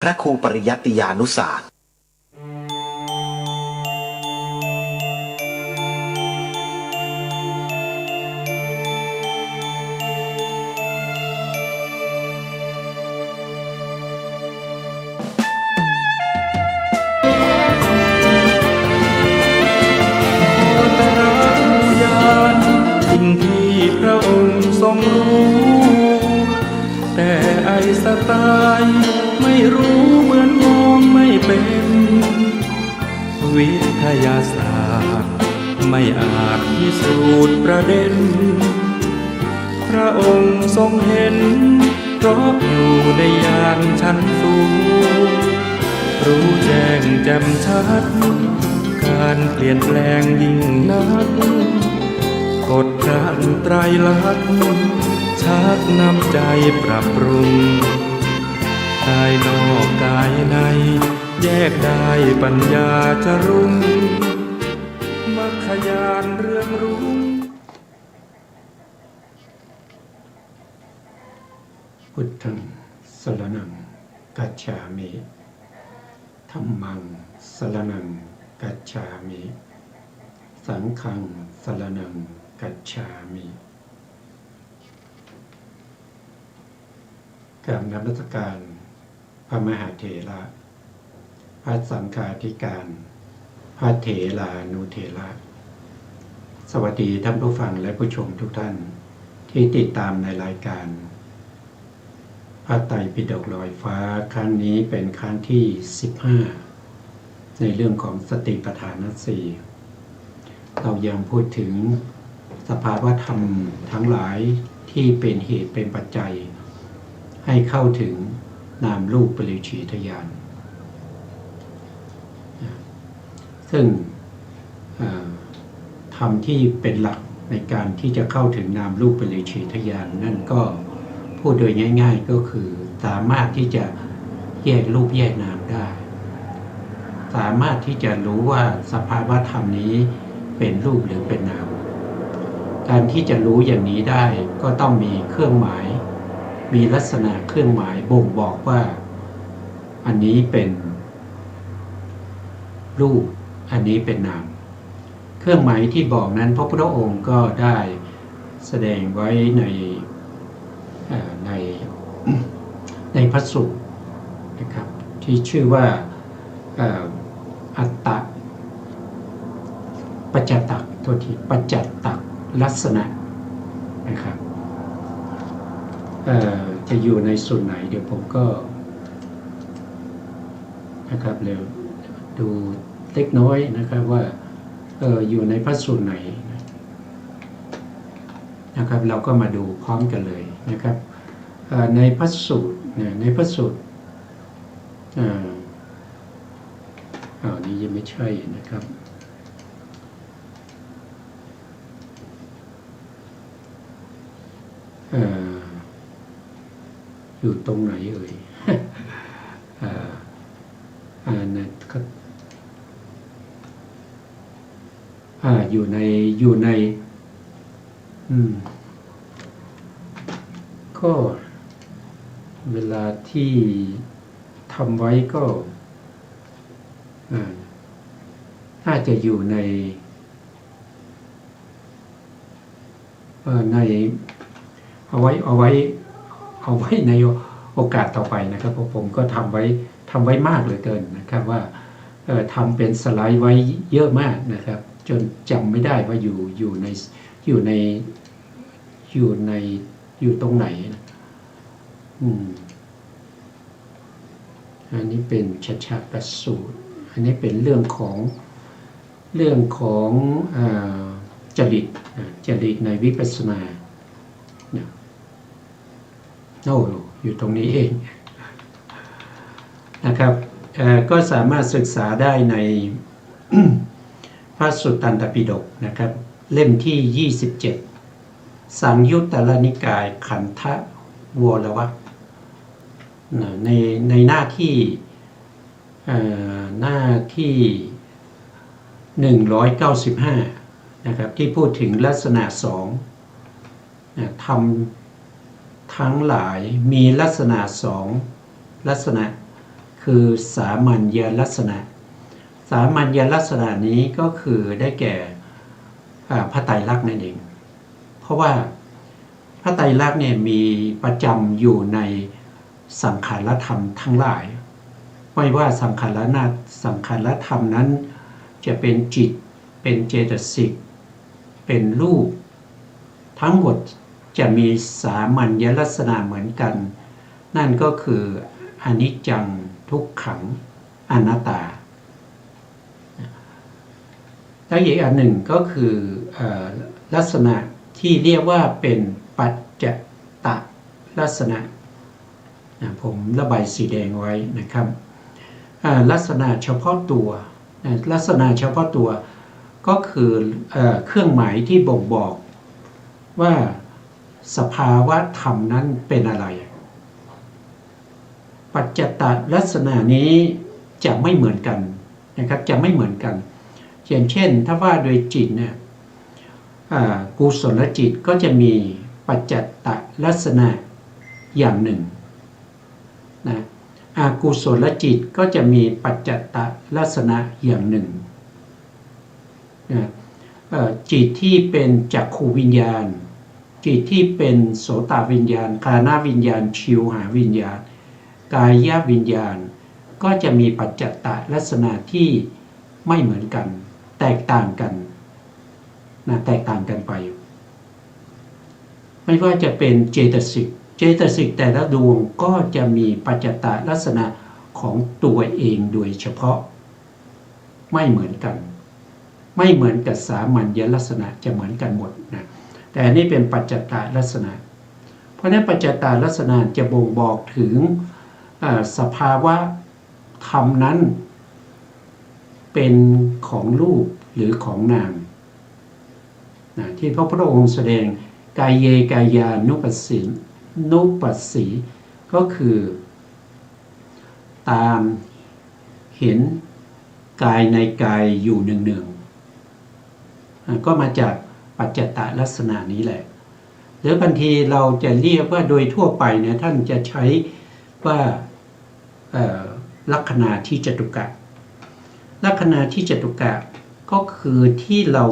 พระครูปริยัติยานุศาสตร์สิ่งที่พระองค์ทรงรู้แต่ไอสไตล์ไม่รู้เหมือนมองไม่เป็นวิทยาศาสตร์ไม่อาจพิสูจน์ประเด็นพระองค์ทรงเห็นเพราะอยู่ในยานชั้นสูงรู้แจ้งแจ่มชัดการเปลี่ยนแปลงยิ่งนักกฎพระไตรลักษณ์ชักนำใจปรับปรุงกายนอกกายในแยกได้ปัญญาจะรุ่งมัคคยานเรื่องรุ่งพุทธังสรณังกัจฉามิธัมมังสรณังกัจฉามิสังฆังสรณังกัจฉามิกราบนมัสการพระมหาเถระพระสังฆาธิการพระเถรานุเถระสวัสดีท่านผู้ฟังและผู้ชมทุกท่านที่ติดตามในรายการพระไตรปิฎกลอยฟ้าครั้งนี้เป็นครั้งที่15ในเรื่องของสติปัฏฐานสี่เรายังพูดถึงสภาวธรรมทั้งหลายที่เป็นเหตุเป็นปัจจัยให้เข้าถึงนามรูปปริฉีทญาณซึ่งธรรมที่เป็นหลักในการที่จะเข้าถึงนามรูปปริฉีทญาณนั่นก็พูดโดยง่ายๆก็คือสามารถที่จะแยกรูปแยกนามได้สามารถที่จะรู้ว่าสภาวธรรมนี้เป็นรูปหรือเป็นนามการที่จะรู้อย่างนี้ได้ก็ต้องมีเครื่องหมายมีลักษณะเครื่องหมายบ่งบอกว่าอันนี้เป็นรูปอันนี้เป็นนามเครื่องหมายที่บอกนั้นพระพุทธองค์ก็ได้แสดงไว้ในพระสูตรนะครับที่ชื่อว่าอัตตะปัจจตักโทษทีปัจจตักลักษณะนะครับจะอยู่ในส่วนไหนเดี๋ยวผมก็นะครับเร็วดูเล็กน้อยนะครับว่าอยู่ในพระสูตรไหนนะครับเราก็มาดูพร้อมกันเลยนะครับในพระสูตรนี้ยังไม่ใช่นะครับอยู่ตรงไหนเอ่ยนะครับอยู่ในก็เวลาที่ทำไว้ก็น่าจะอยู่ในเอาไว้ในโอกาสต่อไปนะครับเพราะผมก็ทำไว้มากเหลือเกินนะครับว่าทำเป็นสไลด์ไว้เยอะมากนะครับจนจำไม่ได้ว่าอยู่ตรงไหนอันนี้เป็นชัดๆประสูตรอันนี้เป็นเรื่องของจริตในวิปัสสนาอยู่ตรงนี้เองนะครับก็สามารถศึกษาได้ใน พระสุตตันตปิฎกนะครับเล่มที่27สังยุตตรนิกายขันธวรวรรคในหน้าที่195นะครับที่พูดถึงลักษณะ2ธรรมทั้งหลายมีลักษณะ2ลักษณะ คือสามัญญลักษณะสามัญญลักษณะนี้ก็คือได้แก่พระไตรลักษณ์นั่นเองเพราะว่าพระไตรลักษณ์เนี่ยมีประจำอยู่ในสังขารธรรมทั้งหลายไม่ว่าสังขารธรรมนั้นจะเป็นจิตเป็นเจตสิกเป็นรูปทั้งหมดจะมีสามัญลักษณะเหมือนกันนั่นก็คืออนิจจังทุกขังอนัตตาแล้วอีกอันหนึ่งก็คือลักษณะที่เรียกว่าเป็นปัจจตลักษณะผมระบายสีแดงไว้นะครับลักษณะเฉพาะตัวลักษณะเฉพาะตัวก็คือเครื่องหมายที่บ่งบอกว่าสภาวะธรรมนั้นเป็นอะไรปัจจตลักษณะนี้จะไม่เหมือนกันนะครับจะไม่เหมือนกันอย่างเช่นถ้าว่าโดยจิตเนี่ยกุศลจิตก็จะมีปัจจตลักษณะอย่างหนึ่งนะอกุศลจิตก็จะมีปัจจตลักษณะอย่างหนึ่งนะจิตที่เป็นจักขุวิญญาณจิตที่เป็นโสตวิญญาณคานาวิญญาณชิวหาวิญญาณกายวิญญาณก็จะมีปัจจตลักษณะที่ไม่เหมือนกันแตกต่างกันนะแตกต่างกันไปไม่ว่าจะเป็นเจตสิกแต่ละดวงก็จะมีปัจจตลักษณะของตัวเองโดยเฉพาะไม่เหมือนกันไม่เหมือนกับสามัญลักษณะจะเหมือนกันหมดนะแต่นี่เป็นปัจจตลักษณะเพราะนั้นปัจจตลักษณะจะบ่งบอกถึงสภาวะธรรมนั้นเป็นของรูปหรือของนามนะที่พระพุทธองค์แสดงกายเยกายานุปัสสีก็คือตามเห็นกายในกายอยู่เนืองๆก็มาจากปัจจตลักษณะนี้แหละหรือบางทีเราจะเรียกว่าโดยทั่วไปเนี่ยท่านจะใช้ว่าลัคขณาที่จตุกะลัคขณาที่จตุกะก็คือที่เรา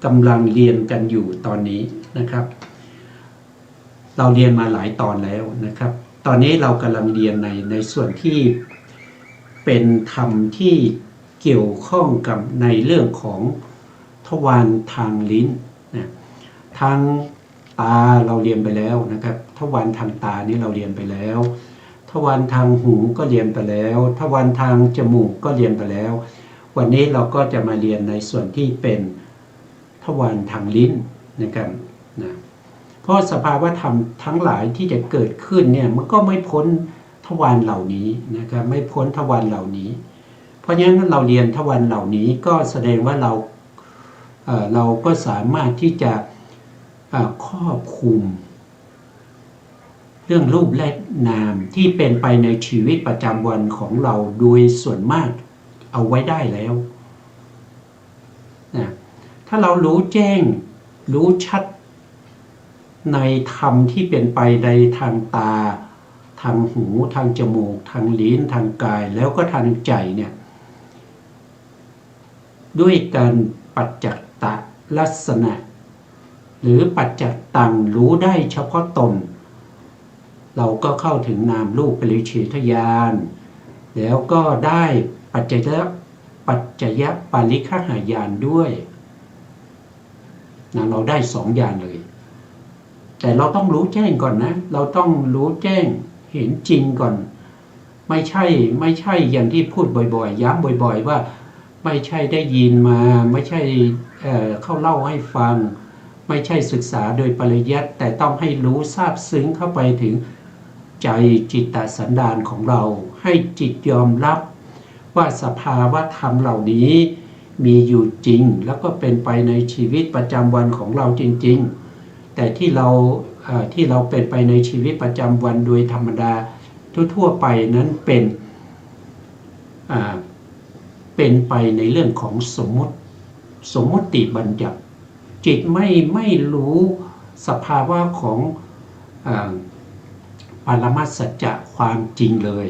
กำลังเรียนกันอยู่ตอนนี้นะครับเราเรียนมาหลายตอนแล้วนะครับตอนนี้เรากำลังเรียนในส่วนที่เป็นธรรมที่เกี่ยวข้องกับในเรื่องของทวารทางลิ้นนะทางตาเราเรียนไปแล้วนะครับทวารทางตานี้เราเรียนไปแล้วทวารทางหูก็เรียนไปแล้วทวารทางจมูกก็เรียนไปแล้ววันนี้เราก็จะมาเรียนในส่วนที่เป็นทวารทางลิ้นนะครับนะเพราะสภาวะธรรมทั้งหลายที่จะเกิดขึ้นเนี่ยมันก็ไม่พ้นทวารเหล่านี้นะครับไม่พ้นทวารเหล่านี้เพราะฉะนั้นเราเรียนทวารเหล่านี้ก็แสดงว่าเราก็สามารถที่จะครอบคลุมเรื่องรูปและนามที่เป็นไปในชีวิตประจำวันของเราโดยส่วนมากเอาไว้ได้แล้วนะถ้าเรารู้แจ้งรู้ชัดในธรรมที่เป็นไปในทางตาทางหูทางจมูกทางลิ้นทางกายแล้วก็ทางใจเนี่ยด้วยการปัจจัตตลักษณะหรือปัจจัตตังรู้ได้เฉพาะตนเราก็เข้าถึงนามรูปปริเฉทญาณแล้วก็ได้ปัจจยปาริคหญาณด้วยนะเราได้2ญาณเลยแต่เราต้องรู้แจ้งก่อนนะเราต้องรู้แจ้งเห็นจริงก่อนไม่ใช่อย่างที่พูดบ่อยๆย้ำบ่อยๆว่าไม่ใช่ได้ยินมาไม่ใช่เข้าเล่าให้ฟังไม่ใช่ศึกษาโดยปริยัติแต่ต้องให้รู้ซาบซึ้งเข้าไปถึงใจจิตตสันดานของเราให้จิตยอมรับว่าสภาวะธรรมเหล่านี้มีอยู่จริงแล้วก็เป็นไปในชีวิตประจำวันของเราจริงๆแต่ที่เราเป็นไปในชีวิตประจำวันโดยธรรมดาทั่วๆไปนั้นเป็นไปในเรื่องของสมมติบัญญัติจิตไม่รู้สภาวะของปรมัตถสัจจะความจริงเลย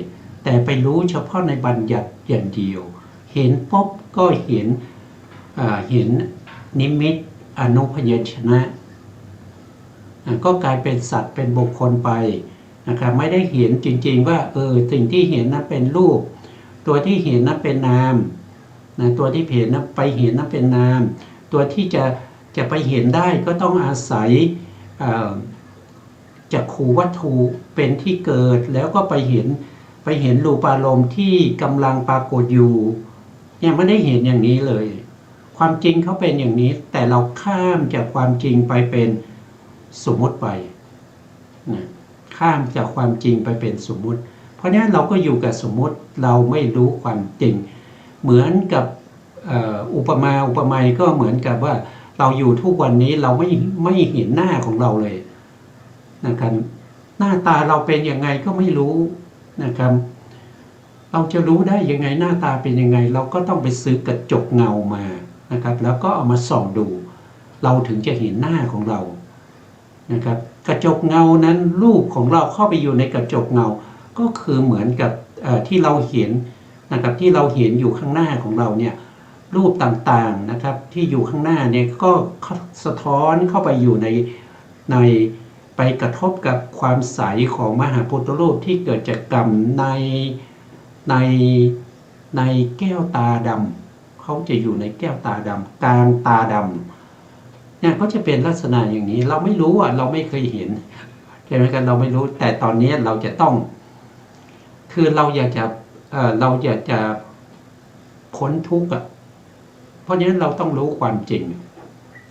แต่ไปรู้เฉพาะในบัญญัติอย่างเดียวเห็นปุ๊บก็เห็นนิมิตอนุพยัญชนะก็กลายเป็นสัตว์เป็นบุคคลไปนะครับไม่ได้เห็นจริงๆว่าสิ่งที่เห็นนั้นเป็นรูปตัวที่เห็นนั้นเป็นนามนะตัวที่เห็นนั้นไปเห็นนั้นเป็นนามตัวที่จะไปเห็นได้ก็ต้องอาศัยจักขูวัตถุเป็นที่เกิดแล้วก็ไปเห็นรูปารมณ์ที่กำลังปรากฏอยู่เนี่ยไม่ได้เห็นอย่างนี้เลยความจริงเขาเป็นอย่างนี้แต่เราข้ามจากความจริงไปเป็นสมมุติไปนะข้ามจากความจริงไปเป็นสมมุติเพราะฉะนั้นเราก็อยู่กับสมมุติเราไม่รู้ความจริงเหมือนกับอุปไมยก็เหมือนกับว่าเราอยู่ทุกวันนี้เราไม่เห็นหน้าของเราเลยนะครับหน้าตาเราเป็นยังไงก็ไม่รู้นะครับเราจะรู้ได้ยังไงหน้าตาเป็นยังไงเราก็ต้องไปซื้อกระจกเงามานะครับแล้วก็เอามาส่องดูเราถึงจะเห็นหน้าของเรานะครับกระจกเงานั้นรูปของเราเข้าไปอยู่ในกระจกเงาก็คือเหมือนกับที่เราเห็นนะครับที่เราเห็นอยู่ข้างหน้าของเราเนี่ยรูปต่างๆนะครับที่อยู่ข้างหน้าเนี่ยก็สะท้อนเข้าไปอยู่ในไปกระทบกับความใสของมหาพุทธรูปที่เกิดจากกรรมในแก้วตาดำเขาจะอยู่ในแก้วตาดำกลางตาดำเนี่ยก็จะเป็นลักษณะอย่างนี้เราไม่รู้เราไม่เคยเห็นใช่ไหมกันเราไม่รู้แต่ตอนนี้เราจะต้องคือเราอยากจะพ้นทุกข์เพราะฉะนั้นเราต้องรู้ความจริง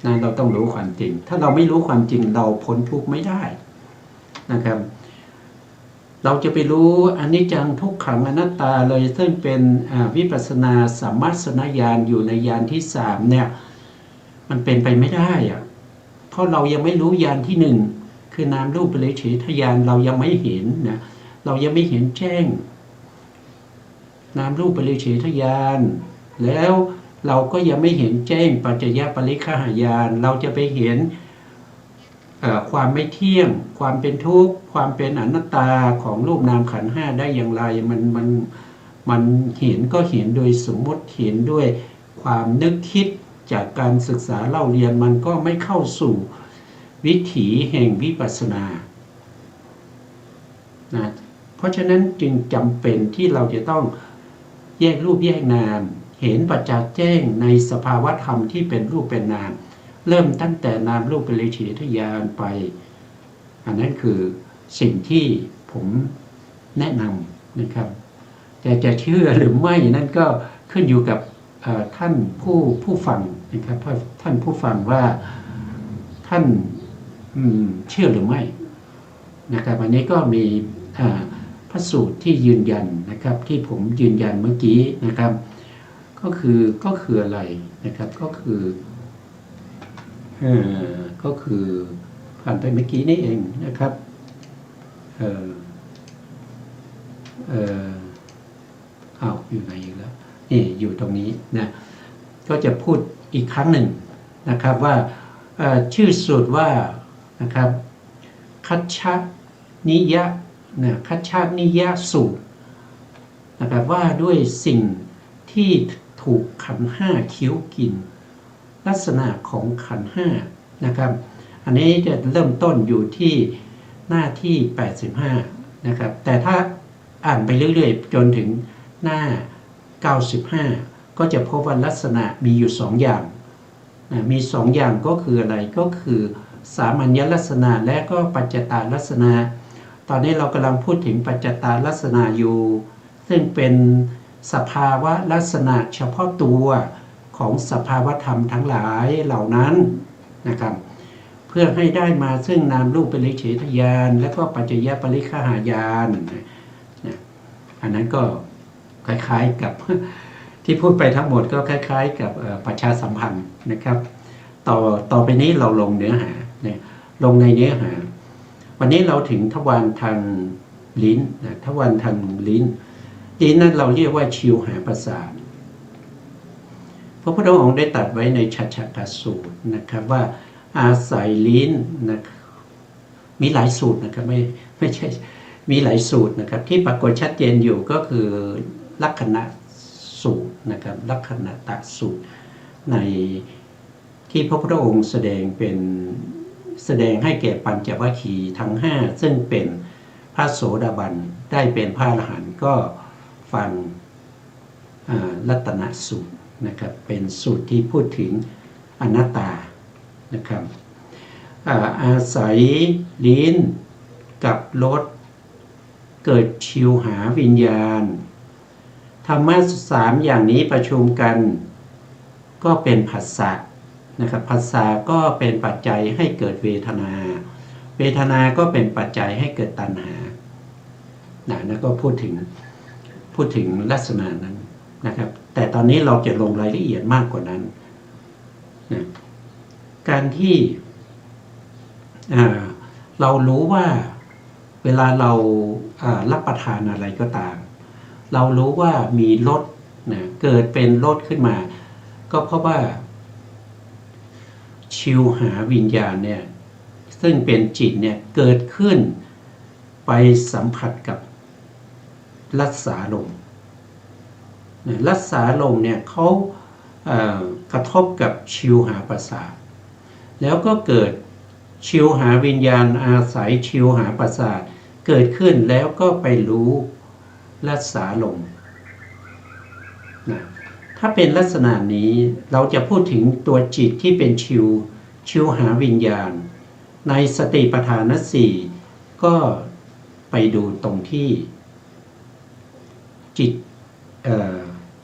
นะเราต้องรู้ความจริงถ้าเราไม่รู้ความจริงเราพ้นทุกข์ไม่ได้นะครับเราจะไปรู้อนิจจังทุกขังอนัตตาเลยซึ่งเป็นวิปัสสนาสัมมัสสนญาณอยู่ในญาณที่3เนี่ยมันเป็นไปไม่ได้เพราะเรายังไม่รู้ญาณที่1คือนามรูปปริเฉทญาณเรายังไม่เห็นนะเรายังไม่เห็นแจ้งนามรูปปริเฉทญาณแล้วเราก็ยังไม่เห็นแจ้งปัจจยปริฆหญาณเราจะไปเห็นความไม่เที่ยงความเป็นทุกข์ความเป็นอนัตตาของรูปนามขันธ์5ได้อย่างไรมันเห็นก็เห็นโดยสมมติเห็นด้วยความนึกคิดจากการศึกษาเล่าเรียนมันก็ไม่เข้าสู่วิถีแห่งวิปัสสนานะเพราะฉะนั้นจึงจำเป็นที่เราจะต้องแยกรูปแยกนามเห็นปัจจักษ์แจ้งในสภาวะธรรมที่เป็นรูปเป็นนามเริ่มตั้งแต่นามรูปปริเฉทญาณไปอันนั้นคือสิ่งที่ผมแนะนำนะครับแต่จะเชื่อหรือไม่นั่นก็ขึ้นอยู่กับท่านผู้ฟังนะครับท่านผู้ฟังว่าท่านเชื่อหรือไม่นะครับอันนี้ก็มีพระสูตรที่ยืนยันนะครับที่ผมยืนยันเมื่อกี้นะครับก็คืออะไรนะครับก็คือผ่านไปเมื่อกี้นี่เองนะครับอยู่ไหนอีกแล้วนี่อยู่ตรงนี้นะก็จะพูดอีกครั้งหนึ่งนะครับว่าชื่อสูตรว่านะครับคัจฉนิยะนะคัจฉนิยะสูตรนะครับว่าด้วยสิ่งที่ถูกขันธ์5เคี้ยวกินลักษณะของขันธ์5นะครับอันนี้จะเริ่มต้นอยู่ที่หน้าที่85นะครับแต่ถ้าอ่านไปเรื่อยๆจนถึงหน้า95ก็จะพบว่าลักษณะมีอยู่2อย่างมี2อย่างก็คืออะไรก็คือสามัญญลักษณะและก็ปัจจตาลักษณะตอนนี้เรากำลังพูดถึงปัจจตาลักษณะอยู่ซึ่งเป็นสภาวะลักษณะเฉพาะตัวของสภาวธรรมทั้งหลายเหล่านั้นนะครับเพื่อให้ได้มาซึ่งนามรูปปริเฉทญาณและก็ปัจจยปริฆหญาณอันนั้นก็คล้ายๆกับที่พูดไปทั้งหมดก็คล้ายๆกับประชาสัมพันธ์นะครับต่อไปนี้เราลงเนื้อหาลงในเนื้อหาวันนี้เราถึงทวารทางลิ้นทวารทางลิ้นนั้นเราเรียกว่าชิวหาประสาทพระพุทธองค์ได้ตรัสไว้ในชัชชกสูตรนะครับว่าอาศัยลิ้นนะมีหลายสูตรนะครับไม่ใช่ มีหลายสูตรนะครับที่ปรากฏชัดเจนอยู่ก็คือลักขณะสูตรนะครับลักขณตสูตรในที่พระพุทธองค์แสดงให้แก่ปัญจวัคคีย์ทั้ง5ซึ่งเป็นพระโสดาบันได้เป็นพระอรหันต์ก็ฟังรัตนสูตรนะครับเป็นสูตรที่พูดถึงอนัตตานะครับอาศัยลิ้นกับรสเกิดชิวหาวิญญาณธรรมะ3อย่างนี้ประชุมกันก็เป็นผัสสะนะครับผัสสะก็เป็นปัจจัยให้เกิดเวทนาเวทนาก็เป็นปัจจัยให้เกิดตัณหาแล้วก็พูดถึงลักษณะนั้นนะครับแต่ตอนนี้เราจะลงรายละเอียดมากกว่านั้นนะการที่เรารู้ว่าเวลาเรารับประทานอะไรก็ตามเรารู้ว่ามีรสนะเกิดเป็นรสขึ้นมาก็เพราะว่าชิวหาวิญญาณเนี่ยซึ่งเป็นจิตเนี่ยเกิดขึ้นไปสัมผัสกับรัสสาลมรัสสาลมเนี่ยเขากระทบกับชิวหาประสาทแล้วก็เกิดชิวหาวิญญาณอาศัยชิวหาประสาทเกิดขึ้นแล้วก็ไปรู้รัสสาลมนะถ้าเป็นลักษณะนี้เราจะพูดถึงตัวจิตที่เป็นชิวหาวิญญาณในสติปัฏฐาน4ก็ไปดูตรงที่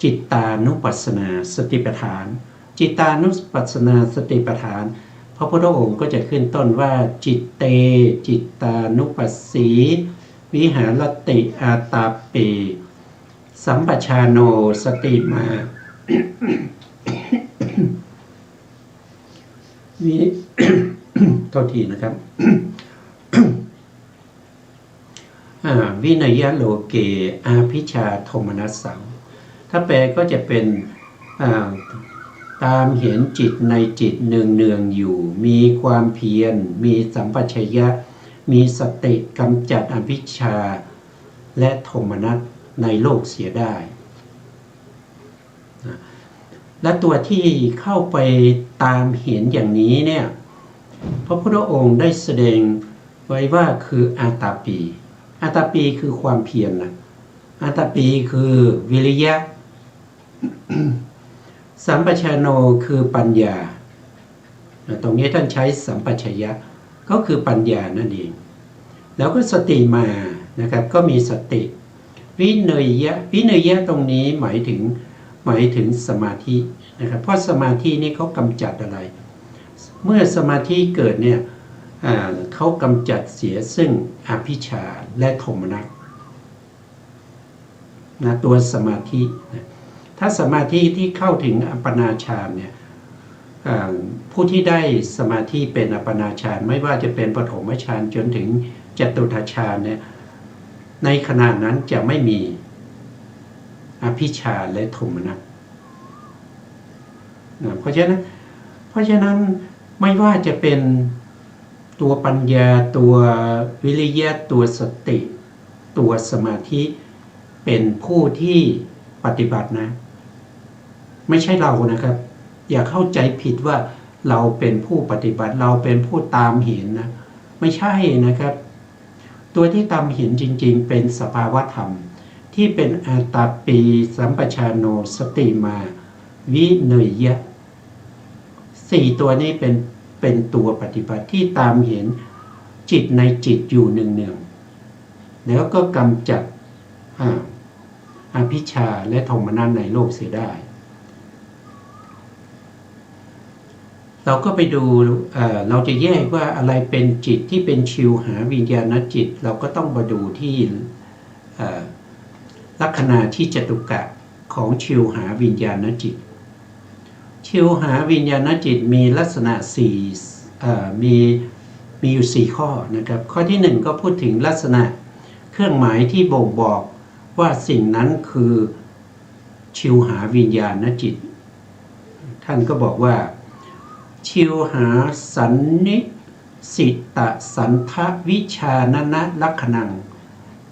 จิตตานุปัสสนาสติปัฏฐานจิตตานุปัสสนาสติปัฏฐานพระพุทธองค์ก็จะขึ้นต้นว่าจิตเตจิตตานุปัสสีวิหารติอาตาปีสัมปชาโนสติมา โทษทีนะครับ วินัยโลเกอาภิชาโทมนัสสังถ้าแปลก็จะเป็นตามเห็นจิตในจิตเนืองอยู่มีความเพียรมีสัมปชัญญะมีสติกำจัดอภิชาและโทมนัสในโลกเสียได้และตัวที่เข้าไปตามเห็นอย่างนี้เนี่ยพระพุทธองค์ได้แสดงไว้ว่าคืออาตาปีอาตาปีคือความเพียรนะอาตาปีคือวิริยะ สัมปชาโนคือปัญญาตรงนี้ท่านใช้สัมปชัญญะก็คือปัญญานั่นเองแล้วก็สติมานะครับก็มีสติวิเนยยะตรงนี้หมายถึงสมาธินะครับเพราะสมาธินี่เขากำจัดอะไรเมื่อสมาธิเกิดเนี่ยเขากำจัดเสียซึ่งอภิชาและโทมนัสนะตัวสมาธินะถ้าสมาธิที่เข้าถึงอัปปนาฌานเนี่ยผู้ที่ได้สมาธิเป็นอัปปนาฌานไม่ว่าจะเป็นปฐมฌานจนถึงจตุตฌานเนี่ยในขณะนั้นจะไม่มีอภิชาและโทมนัสนะเพราะฉะนั้นไม่ว่าจะเป็นตัวปัญญาตัววิริยะตัวสติตัวสมาธิเป็นผู้ที่ปฏิบัตินะไม่ใช่เรานะครับอย่าเข้าใจผิดว่าเราเป็นผู้ปฏิบัติเราเป็นผู้ตามเห็นนะไม่ใช่นะครับตัวที่ตามเห็นจริงๆเป็นสภาวธรรมที่เป็นอาตาปีสัมปชาโนสติมาวิเนยยะ4ตัวนี้เป็นตัวปฏิบัติที่ตามเห็นจิตในจิตอยู่เนืองๆแล้วก็กำจัดอภิชาและโทมนัสในโลกเสียได้เราก็ไปดูเราจะแยกว่าอะไรเป็นจิตที่เป็นชิวหาวิญญาณจิตเราก็ต้องมาดูที่ลักขณะที่จตุกะของชิวหาวิญญาณจิตชิวหาวิญญาณจิตมีลักษณะมีอยู่4ข้อนะครับข้อที่1ก็พูดถึงลักษณะเครื่องหมายที่บ่งบอกว่าสิ่งนั้นคือชิวหาวิญญาณจิตท่านก็บอกว่าชิวหาสันนิสิตสันทวิชานนะลักขณัง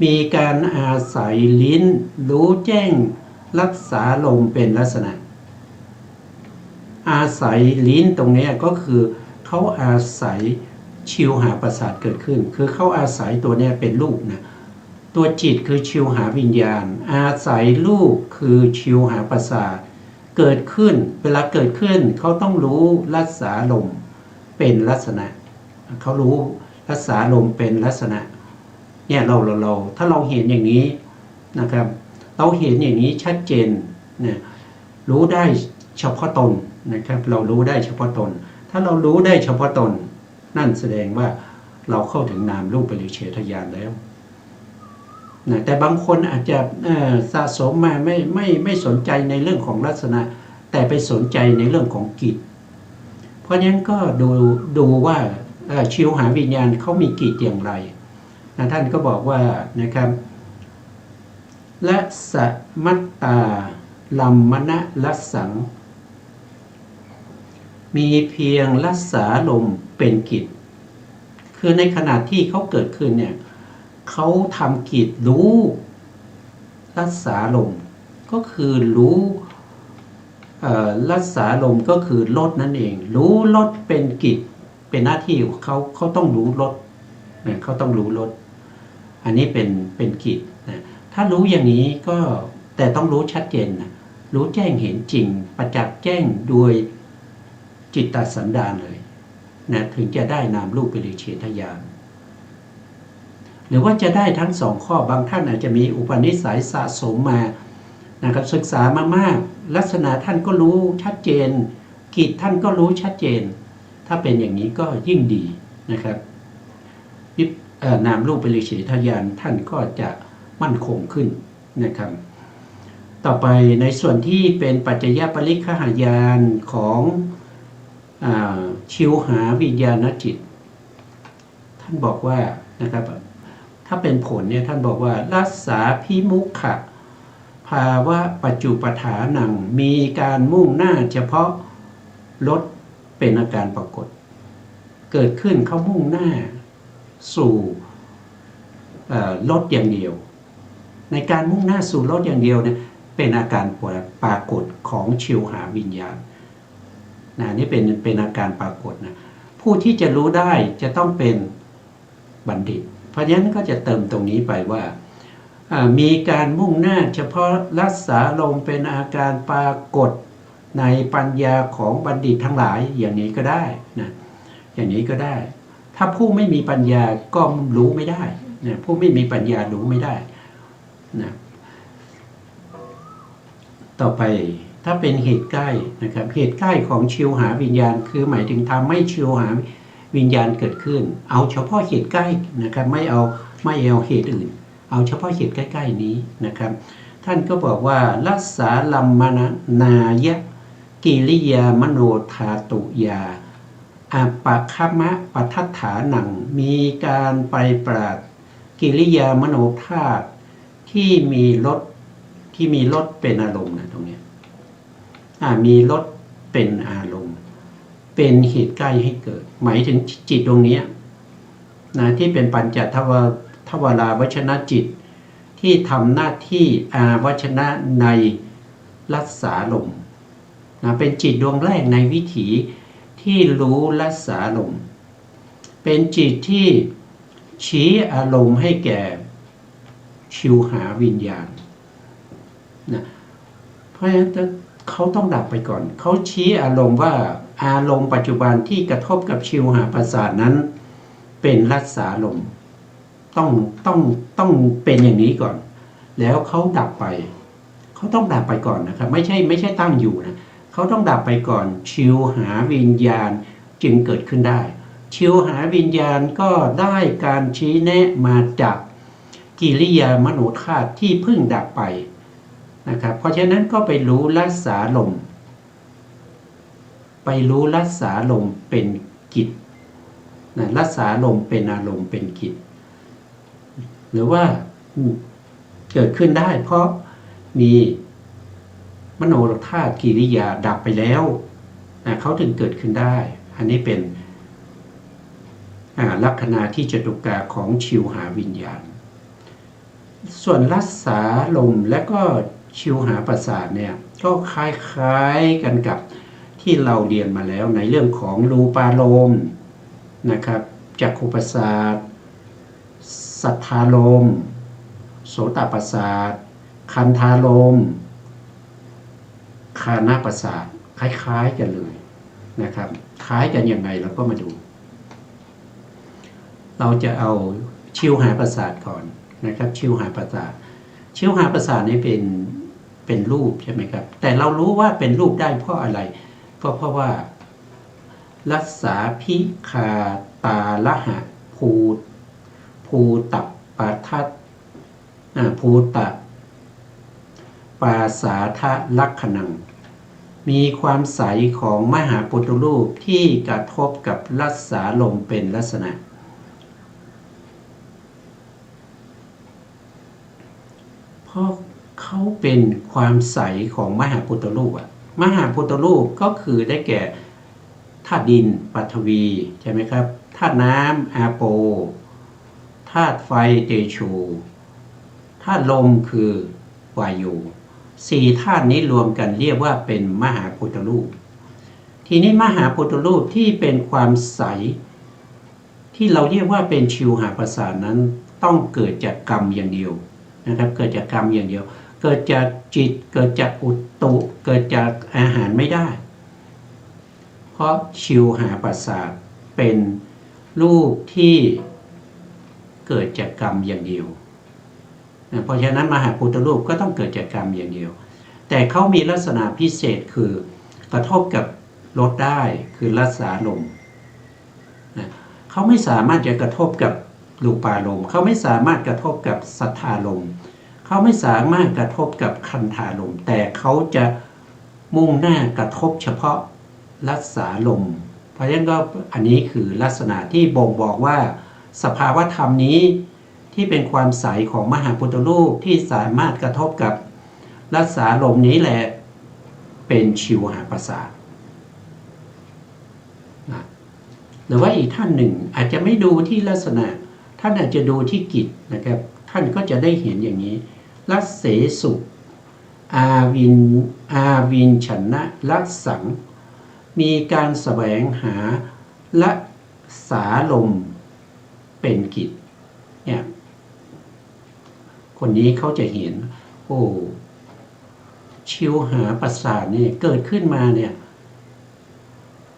มีการอาศัยลิ้นรู้แจ้งรักษาลมเป็นลักษณะอาศัยลิ้นตรงนี้ก็คือเขาอาศัยชิวหาประสาทเกิดขึ้นคือเขาอาศัยตัวนี้เป็นรูปนะตัวจิตคือชิวหาวิญญาณอาศัยรูปคือชิวหาประสาทเกิดขึ้นเวลาเกิดขึ้นเขาต้องรู้รักษาลมเป็นลักษณะเขารู้รักษาลมเป็นลักษณะเนี่ยเราถ้าเราเห็นอย่างนี้นะครับเราเห็นอย่างนี้ชัดเจนเนี่ยรู้ได้เฉพาะตนนะครับเรารู้ได้เฉพาะตนถ้าเรารู้ได้เฉพาะตนนั่นแสดงว่าเราเข้าถึงนามรูปปริเฉทญาณแล้วนะแต่บางคนอาจจะสะสมมาไม่สนใจในเรื่องของลักษณะแต่ไปสนใจในเรื่องของกิจเพราะฉะนั้นก็ดูว่าชิวหาวิญญาณเขามีกิจอย่างไรนะท่านก็บอกว่านะครับและสมัตตาลัมมณะลัสสังมีเพียงรักษาลมเป็นกิจคือในขณะที่เขาเกิดขึ้นเนี่ยเขาทำกิจรู้รักษาลมก็คือรู้รักษาลมก็คือลดนั่นเองรู้ลดเป็นกิจเป็นหน้าที่ของเขาต้องรู้ลดเขาต้องรู้ลดอันนี้เป็นกิจนะถ้ารู้อย่างนี้ก็แต่ต้องรู้ชัดเจนนะรู้แจ้งเห็นจริงประจักษ์แจ้งโดยจิตตสันดานเลยนะถึงจะได้นามรูปปริเฉทญาณหรือว่าจะได้ทั้งสองข้อบางท่านอาจจะมีอุปนิสัยสะสมมานะครับศึกษามามากลักษณะท่านก็รู้ชัดเจนกิจท่านก็รู้ชัดเจนถ้าเป็นอย่างนี้ก็ยิ่งดีนะครับนามรูปปริเฉทญาณท่านก็จะมั่นคงขึ้นนะครับต่อไปในส่วนที่เป็นปัจจยปริฆหญาณของชิวหาวิญญาณจิตท่านบอกว่านะครับถ้าเป็นผลเนี่ยท่านบอกว่ารักษาพิมุขะภาวะปัจจุปฐานังมีการมุ่งหน้าเฉพาะลดเป็นอาการปรากฏเกิดขึ้นเขามุ่งหน้าสู่ลดอย่างเดียวในการมุ่งหน้าสู่ลดอย่างเดียวเนี่ยเป็นอาการปรากฏของชิวหาวิญญาณนี่เป็นอาการปรากฏนะผู้ที่จะรู้ได้จะต้องเป็นบัณฑิตเพราะฉะนั้นก็จะเติมตรงนี้ไปว่ามีการมุ่งหน้าเฉพาะรักษาลมเป็นอาการปรากฏในปัญญาของบัณฑิตทั้งหลายอย่างนี้ก็ได้นะอย่างนี้ก็ได้ถ้าผู้ไม่มีปัญญาก็รู้ไม่ได้นะผู้ไม่มีปัญญารู้ไม่ได้นะต่อไปถ้าเป็นเหตุใกล้นะครับเหตุใกล้ของชิวหาวิญญาณคือหมายถึงทำให้ชิวหาวิญญาณเกิดขึ้นเอาเฉพาะเหตุใกล้นะครับไม่เอาเหตุอื่นเอาเฉพาะเหตุใกล้ๆนี้นะครับท่านก็บอกว่ารักษาลัมมนายะกิริยามโนธาตุยาอัปปะคะมะปัฏฐฐานังมีการไปปราดกิริยามโนธาตุที่มีรสเป็นอารมณ์นะตรงนี้มีรสเป็นอารมณ์เป็นเหตุใกล้ให้เกิดหมายถึงจิตตรงนี้นะที่เป็นปัญจทวาราวชนะจิตที่ทำหน้าที่อาวชนะในรักษาลมนะเป็นจิตดวงแรกในวิถีที่รู้รักษาลมเป็นจิตที่ชี้อารมณ์ให้แก่ชิวหาวิญญาณนะเพราะฉะนั้นเขาต้องดับไปก่อนเขาชี้อารมณ์ว่าอารมณ์ปัจจุบันที่กระทบกับชิวหาประสาทนั้นเป็นรักษาลมต้องเป็นอย่างนี้ก่อนแล้วเขาดับไปเขาต้องดับไปก่อนนะครับไม่ใช่ตั้งอยู่นะเขาต้องดับไปก่อนชิวหาวิญญาณจึงเกิดขึ้นได้ชิวหาวิญญาณก็ได้การชี้แนะมาจากกิริยามโนธาตุที่เพิ่งดับไปนะครับเพราะฉะนั้นก็ไปรู้รักษาลมเป็นกิจนะรักษาลมเป็นอารมณ์เป็นกิจหรือว่าเกิดขึ้นได้เพราะมีมโนธาตุกิริยาดับไปแล้วเขาถึงเกิดขึ้นได้อันนี้เป็นลักษณะที่จตุกะของชิวหาวิญญาณ ส่วนรักษาลมและก็ชิวหาประสาทเนี่ยก็คล้ายๆกันกับที่เราเรียนมาแล้วในเรื่องของรูปารมณ์นะครับจักขุประสาทสัทธารมณ์โสตประสาทคันธารมณ์คานาประสาทคล้ายๆกันเลยนะครับคล้ายกันยังไงเราก็มาดู เราจะเอาชิวหาประสาทก่อนนะครับชิวหาประสาทชิวหาประสาทนี่เป็นรูปใช่ไหมครับแต่เรารู้ว่าเป็นรูปได้เพราะอะไรก็เพราะว่ารักษาพิคาตาละหะภูตับปาทัตภูตะปาสาทะลักขณังมีความใสของมหาปุถุรูปที่กระทบกับรักษาลมเป็นลักษณะเพราะเขาเป็นความใสของมหาพุทธรูปมหาพุทธรูปก็คือได้แก่ธาตุดินปฐวีใช่ไหมครับธาตุน้ำอาโปธาตุไฟเตโชธาตุลมคือวายุสี่ธาตุนี้รวมกันเรียกว่าเป็นมหาพุทธรูปทีนี้มหาพุทธรูปที่เป็นความใสที่เราเรียกว่าเป็นชิวหาประสาทนั้นต้องเกิดจากกรรมอย่างเดียวนะครับเกิดจากกรรมอย่างเดียวเกิดจากจิตเกิดจากอุตตุเกิดจากอาหารไม่ได้เพราะชิวหาประสาทเป็นรูปที่เกิดจากกรรมอย่างเดียวเพราะฉะนั้นมหาพุทธรูปก็ต้องเกิดจากกรรมอย่างเดียวแต่เขามีลักษณะพิเศษคือกระทบกับรสได้คือรัสสาลมเขาไม่สามารถจะกระทบกับรูปารมณ์เขาไม่สามารถกระทบกับสัทธารมณ์เขาไม่สามารถกระทบกับคันธารมณ์แต่เขาจะมุ่งหน้ากระทบเฉพาะรัสสาลมเพราะฉะนั้นก็อันนี้คือลักษณะที่บ่งบอกว่าสภาวธรรมนี้ที่เป็นความใสของมหาพุทธรูปที่สามารถกระทบกับรัสสาลมนี้แหละเป็นชิวหาประสาทหรือว่าอีกท่านหนึ่งอาจจะไม่ดูที่ลักษณะท่านอาจจะดูที่กิจนะครับท่านก็จะได้เห็นอย่างนี้รัสเสสุอาวินชนะรักสังมีการแสวงหารักษาลมเป็นกิจเนี่ยคนนี้เขาจะเห็นโอ้ชิวหาประสาทเนี่ยเกิดขึ้นมาเนี่ย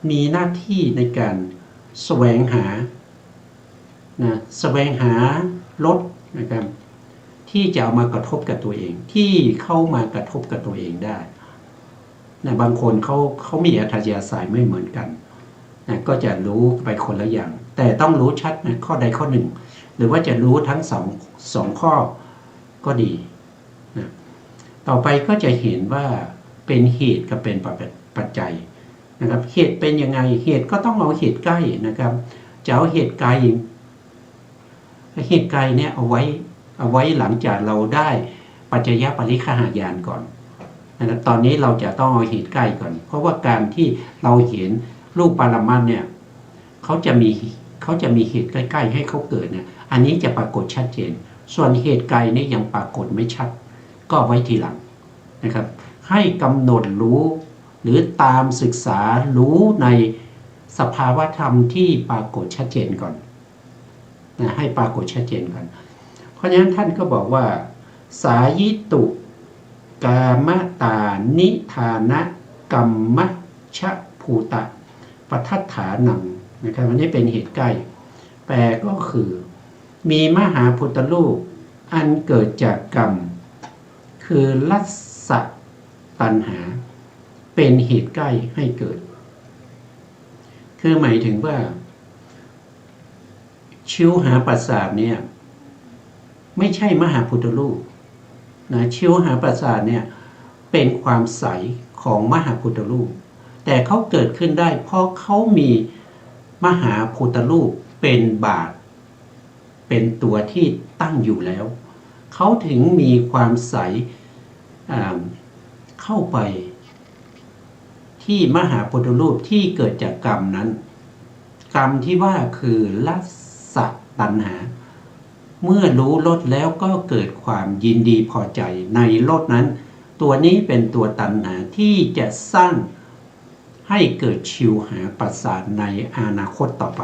มีหน้าที่ในการแสวงหาแสวงหารสนะครับที่จะเอามากระทบกับตัวเองที่เข้ามากระทบกับตัวเองได้นะบางคนเขามีอัธยาศัยไม่เหมือนกันนะก็จะรู้ไปคนละอย่างแต่ต้องรู้ชัดนะข้อใดข้อหนึ่งหรือว่าจะรู้ทั้งสองข้อก็ดีนะต่อไปก็จะเห็นว่าเป็นเหตุกับเป็นปัจจัยนะครับเหตุเป็นยังไงเหตุก็ต้องเอาเหตุใกล้นะครับจะเอาเหตุไกลเนี่ยเอาไว้หลังจากเราได้ปัจจยปริฆหายานก่อนนะครับตอนนี้เราจะต้องเอาเหตุใกล้ก่อนเพราะว่าการที่เราเห็นรูปปรมัตถ์เนี่ยเขาจะมีเหตุใกล้ๆให้เขาเกิดเนี่ยอันนี้จะปรากฏชัดเจนส่วนเหตุไกลนี่ยังปรากฏไม่ชัดก็ไว้ทีหลังนะครับให้กำหนดรู้หรือตามศึกษารู้ในสภาวธรรมที่ปรากฏชัดเจนก่อนนะให้ปรากฏชัดเจนก่อนเพราะฉะนั้นท่านก็บอกว่าสายิตุกามตานิธานะกัมมชะภูตะปทัฏฐานังนะครับอันนี้เป็นเหตุใกล้แปลก็คือมีมหาพุทธรูปอันเกิดจากกรรมคือลัสสะตัณหาเป็นเหตุใกล้ให้เกิดคือหมายถึงว่าชิวหาประสาทเนี่ยไม่ใช่มหาพุทธรูปนะชิวหาประสาทเนี่ยเป็นความใสของมหาพุทธรูปแต่เขาเกิดขึ้นได้เพราะเขามีมหาพุทธรูปเป็นบาทเป็นตัวที่ตั้งอยู่แล้วเขาถึงมีความใสเข้าไปที่มหาพุทธรูปที่เกิดจากกรรมนั้นกรรมที่ว่าคือลัสสะตัณหา เมื่อรู้รสแล้วก็เกิดความยินดีพอใจในรสนั้นตัวนี้เป็นตัวตัณหาที่จะสร้างให้เกิดชิวหาประสาทในอนาคตต่อไป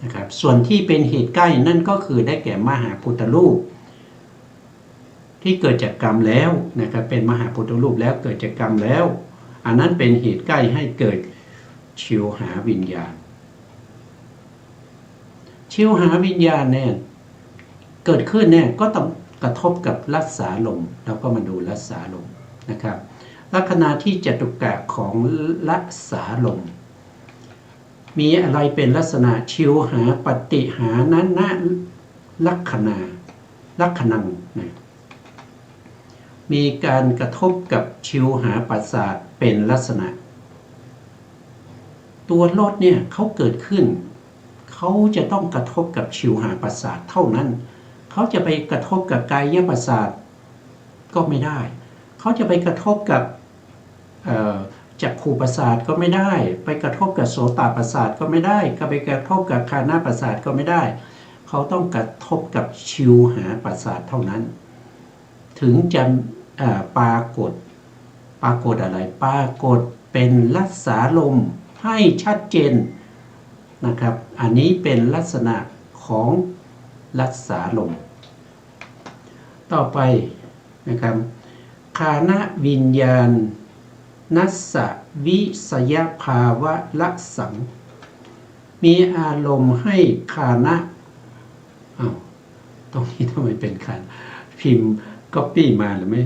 นะครับส่วนที่เป็นเหตุใกล้นั่นก็คือได้แก่มหาพุทธรูปที่เกิดจากกรรมแล้วนะครับเป็นมหาพุทธรูปแล้วเกิดจากกรรมแล้วอันนั้นเป็นเหตุใกล้ให้เกิดชิวหาวิญญาณชิวหาวิญญาณเนี่ยเกิดขึ้นเนี่ยก็ต้องกระทบกับรัสสาลมเราก็มาดูรัสสาลมนะครับลัคนาที่จตุกะของรัสสาลมมีอะไรเป็นลักษณะชิวหาปฏิหานะนะลัคนังนะมีการกระทบกับชิวหาประสาทเป็นลักษณะตัวรสเนี่ยเขาเกิดขึ้นเขาจะต้องกระทบกับชิวหาประสาทเท่านั้นเขาจะไปกระทบกับกายประสาทก็ไม่ได้เขาจะไปกระทบกับจักขุประสาทก็ไม่ได้ไปกระทบกับโสตประสาทก็ไม่ได้ก็ไปกระทบกับคานาประสาทก็ไม่ได้เขาต้องกระทบกับชิวหาประสาทเท่านั้นถึงจะปรากฏอะไรปรากฏเป็นรัสสาลมให้ชัดเจนนะครับอันนี้เป็นลักษณะของรัสสาลมต่อไปนะครับคานะวิญญาณนัสสะวิสยภาวะละสังมีอารมณ์ให้คานะตรงนี้ทำไมเป็นคานะพิมพ์ก๊อปปี้มาหรือไม่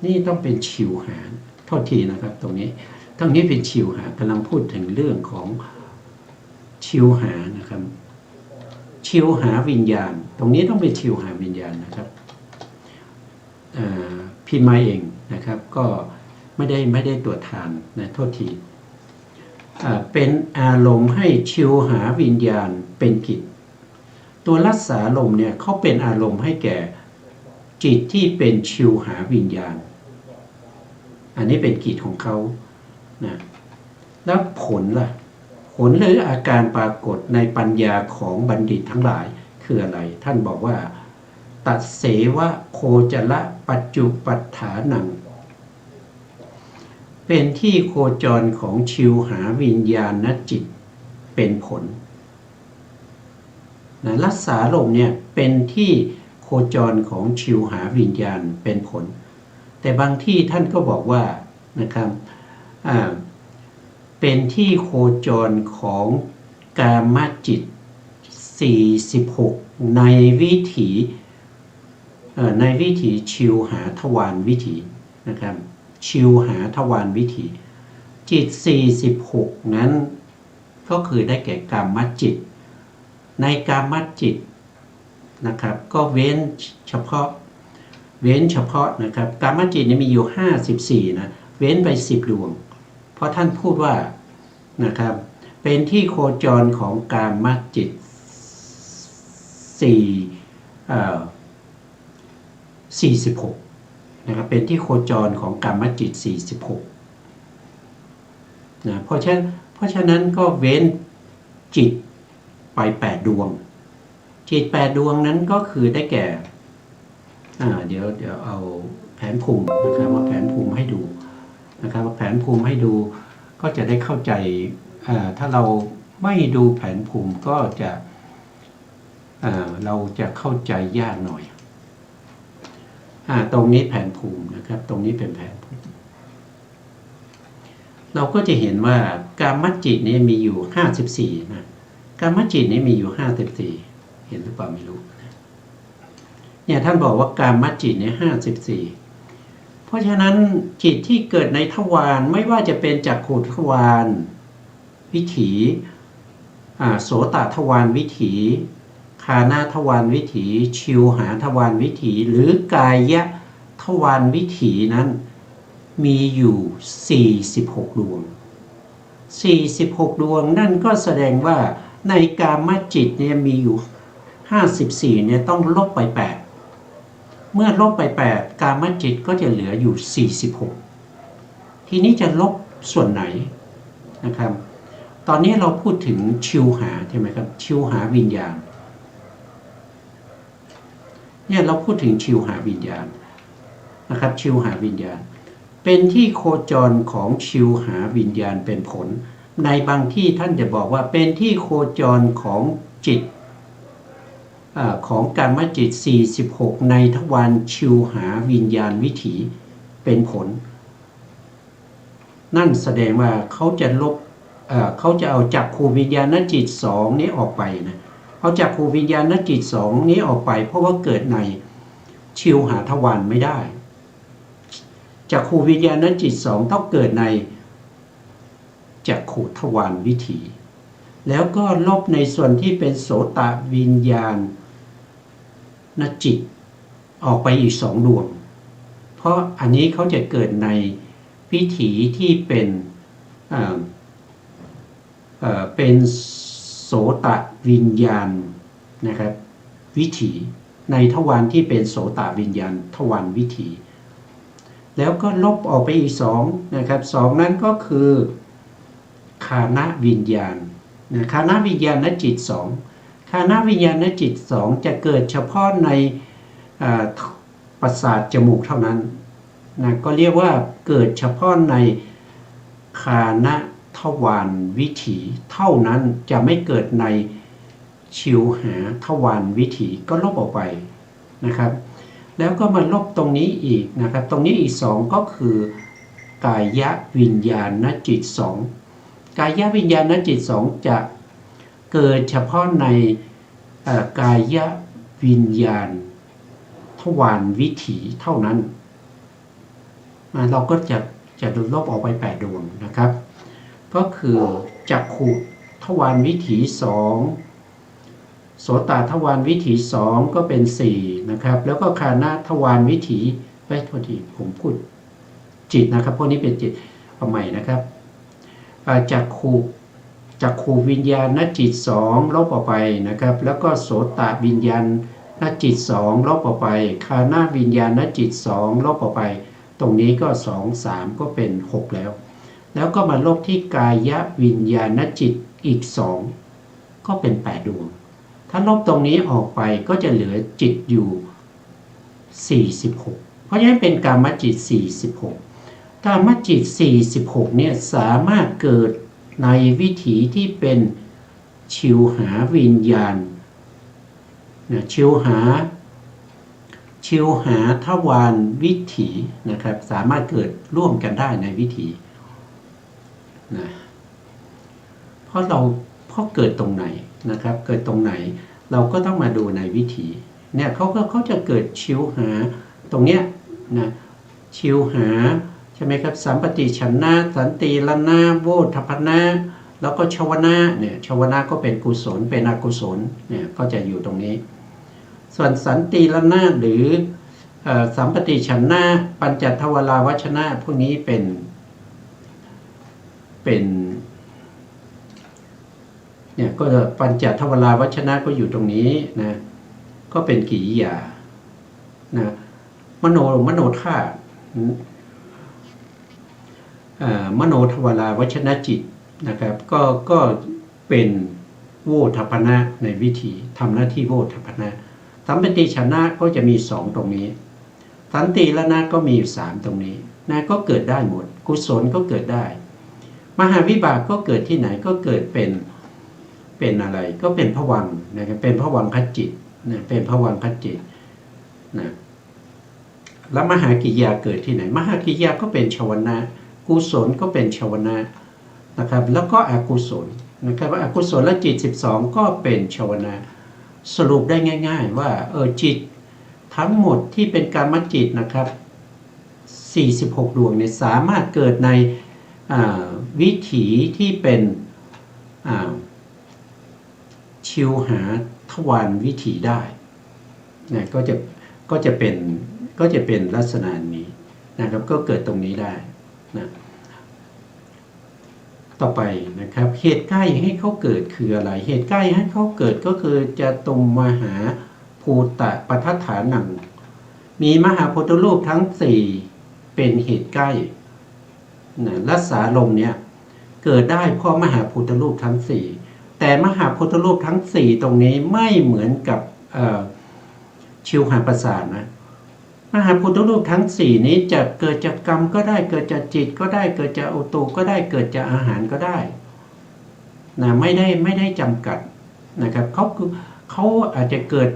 นี่ต้องเป็นชิวหาโทษทีนะครับตรงนี้เป็นชิวหากำลังพูดถึงเรื่องของชิวหานะครับชิวหาวิญญาณตรงนี้ต้องเป็นชิวหาวิญญาณนะครับพิมพ์มาเองนะครับก็ไม่ได้ตรวจทานนะโทษทีเป็นอารมณ์ให้ชิวหาวิญญาณเป็นกิจตัวรัสสาลมเนี่ยเขาเป็นอารมณ์ให้แก่จิตที่เป็นชิวหาวิญญาณอันนี้เป็นกิจของเขานะแล้วผลล่ะผลหรืออาการปรากฏในปัญญาของบัณฑิตทั้งหลายคืออะไรท่านบอกว่าตัดเสวะโคจละปัจจุปัฏฐานังเป็นที่โคจรของชิวหาวิญญาณจิตเป็นผลนะรัสสาลมเนี่ยเป็นที่โคจรของชิวหาวิญญาณเป็นผลแต่บางที่ท่านก็บอกว่านะครับเป็นที่โคจรของกามจิต46ในวิถีชิวหาทวารวิถีนะครับชิวหาทวารวิถีจิต46นั้นก็คือได้แก่กามจิตในกามจิตนะครับก็เว้นเฉพาะนะครับกามจิตนี่มีอยู่54นะเว้นไป10ดวงเพราะท่านพูดว่านะครับเป็นที่โคจรของกามจิต46นะครับเป็นที่โคจรของกามจิต46นะเพราะฉะนั้นก็เว้นจิตไป8ดวงจิต8ดวงนั้นก็คือได้แก่เดี๋ยวเอาแผนภูมินะครับว่าแผนภูมิให้ดูนะครับว่าแผนภูมิให้ดูก็จะได้เข้าใจถ้าเราไม่ดูแผนภูมิก็จะเราจะเข้าใจยากหน่อยตรงนี้แผนภูมินะครับตรงนี้เป็นแผนภูมิเราก็จะเห็นว่ากามจิตนี้มีอยู่54นะกามจิตนี้มีอยู่54เห็นหรือเปล่าไม่รู้เนี่ยท่านบอกว่ากามจิตเนี่ย54เพราะฉะนั้นจิตที่เกิดในทวารไม่ว่าจะเป็นจักขุทวารวิถีโสตทวารวิถีคานาทวารวิถีชิวหาทวารวิถีหรือกายทวารวิถีนั้นมีอยู่46ดวง46ดวงนั่นก็แสดงว่าในกามจิตเนี่ยมีอยู่54เนี่ยต้องลบไป8เมื่อลบไป8กามจิตก็จะเหลืออยู่46ทีนี้จะลบส่วนไหนนะครับ ตอนนี้เราพูดถึงชิวหาใช่ไหมครับชิวหาวิญญาณเนี่ยเราพูดถึงชิวหาวิญญาณนะครับชิวหาวิญญาณเป็นที่โคจรของชิวหาวิญญาณเป็นผลในบางที่ท่านจะบอกว่าเป็นที่โคจรของจิตของกามจิต46ในทวารชิวหาวิญญาณวิถีเป็นผลนั่นแสดงว่าเขาจะเขาจะเอาจักขูวิญญาณจิต2นี้ออกไปนะเอาจักขูวิญญาณจิต2นี้ออกไปเพราะว่าเกิดในชิวหาทวารไม่ได้จักขูวิญญาณจิต2ต้องเกิดในจักขูทวารวิถีแล้วก็ลบในส่วนที่เป็นโสตวิญญาณจิตออกไปอีก2ดวงเพราะอันนี้เขาจะเกิดในวิถีที่เป็นโสตวิญญาณนะครับวิถีในทวารที่เป็นโสตวิญญาณทวารวิถีแล้วก็ลบออกไปอีก2นะครับ2นั้นก็คือคานวิญญาณนะคานวิญญาณจิต2คานวิญญาณจิต2จะเกิดเฉพาะในประสาทจมูกเท่านั้นนะก็เรียกว่าเกิดเฉพาะในคานทวารวิถีเท่านั้นจะไม่เกิดในชิวหาทวารวิถีก็ลบออกไปนะครับแล้วก็มาลบตรงนี้อีกนะครับตรงนี้อีก2ก็คือกายวิญญาณจิต2กายวิญญาณจิต2จะเกิดเฉพาะในกายวิญญาณทวารวิถีเท่านั้นเราก็จะลบออกไป8ดวงนะครับก็คือจักขุทวารวิถี2โสตทวารวิถี2ก็เป็น4นะครับแล้วก็คานทวารวิถีโทษทีผมพูดจิตนะครับพวกนี้เป็นจิตเอาใหม่นะครับจักขุวิญญาณจิต2ลบออกไปนะครับแล้วก็โสตวิญญาณจิต2ลบออกไปคานวิญญาณจิต2ลบออกไปตรงนี้ก็2 3ก็เป็น6แล้วก็มาลบที่กายวิญญาณจิตอีก2ก็เป็น8ดวงถ้าลบตรงนี้ออกไปก็จะเหลือจิตอยู่46เพราะฉะนั้นเป็นกามจิต46กามจิต46เนี่ยสามารถเกิดในวิถีที่เป็นชิวหาวิญญาณนะชิวหาทวารวิถีนะครับสามารถเกิดร่วมกันได้ในวิถีนะเพราะเกิดตรงไหนนะครับเกิดตรงไหนเราก็ต้องมาดูในวิถีเนี่ยเขาจะเกิดชิวหาตรงเนี้ยนะชิวหาใช่ไหมครับสัมปติฉันนะสันติลนะโวทัพพนะแล้วก็ชวนะเนี่ยชวนะก็เป็นกุศลเป็นอกุศลเนี่ยก็จะอยู่ตรงนี้ส่วนสันติลนะหรือสัมปติฉันนะปัญจทวราวัชนะพวกนี้เป็นเนี่ยก็ปัญจทวราวัชนะก็อยู่ตรงนี้นะก็เป็นกิริยานะมโนธาตุมโนทวราวัชนะจิตนะครับก็เป็นโวทัพพนะในวิธีทำหน้าที่โวทัพพนะสัมปติชนะก็จะมี2ตรงนี้สันติละนะก็มีอยู่3ตรงนี้นะก็เกิดได้หมดกุศลก็เกิดได้มหาวิบากก็เกิดที่ไหนก็เกิดเป็นอะไรก็เป็นภวังค์นะครับเป็นภวังคจิตนะเป็นภวังคจิตนะแล้วมหากิริยาเกิดที่ไหนมหากิริยาก็เป็นชวนะกุศลก็เป็นชวนะนะครับแล้วก็อกุศลนะครับอกุศลและจิต12ก็เป็นชวนะสรุปได้ง่ายๆว่าจิตทั้งหมดที่เป็นกามจิตนะครับ46ดวงเนี่ยสามารถเกิดในวิถีที่เป็นชิวหาทวารวิถีได้นะก็จะเป็นลักษณะนี้นะครับก็เกิดตรงนี้ได้นะต่อไปนะครับเหตุใกล้ให้เขาเกิดคืออะไรเหตุใกล้ให้เขาเกิดก็คือจะตรงมหาภูตะปัฏฐานังมีมหาพุทธรูปทั้ง4เป็นเหตุใกล้นะรัศาลมเนี่ย เกิดได้เพราะมหาพุทธรูปทั้งสี่แต่มหาพุทธรูปทั้งสี่ตรงนี้ไม่เหมือนกับชิวหาประสาทนะมหาพุทธรูปทั้งสี่นี้จะเกิดจากกรรมก็ได้เกิดจากจิตก็ได้เกิดจากอุตุก็ได้เกิดจากอาหารก็ได้นะไม่ได้จำกัดนะครับเขาอาจจะเกิด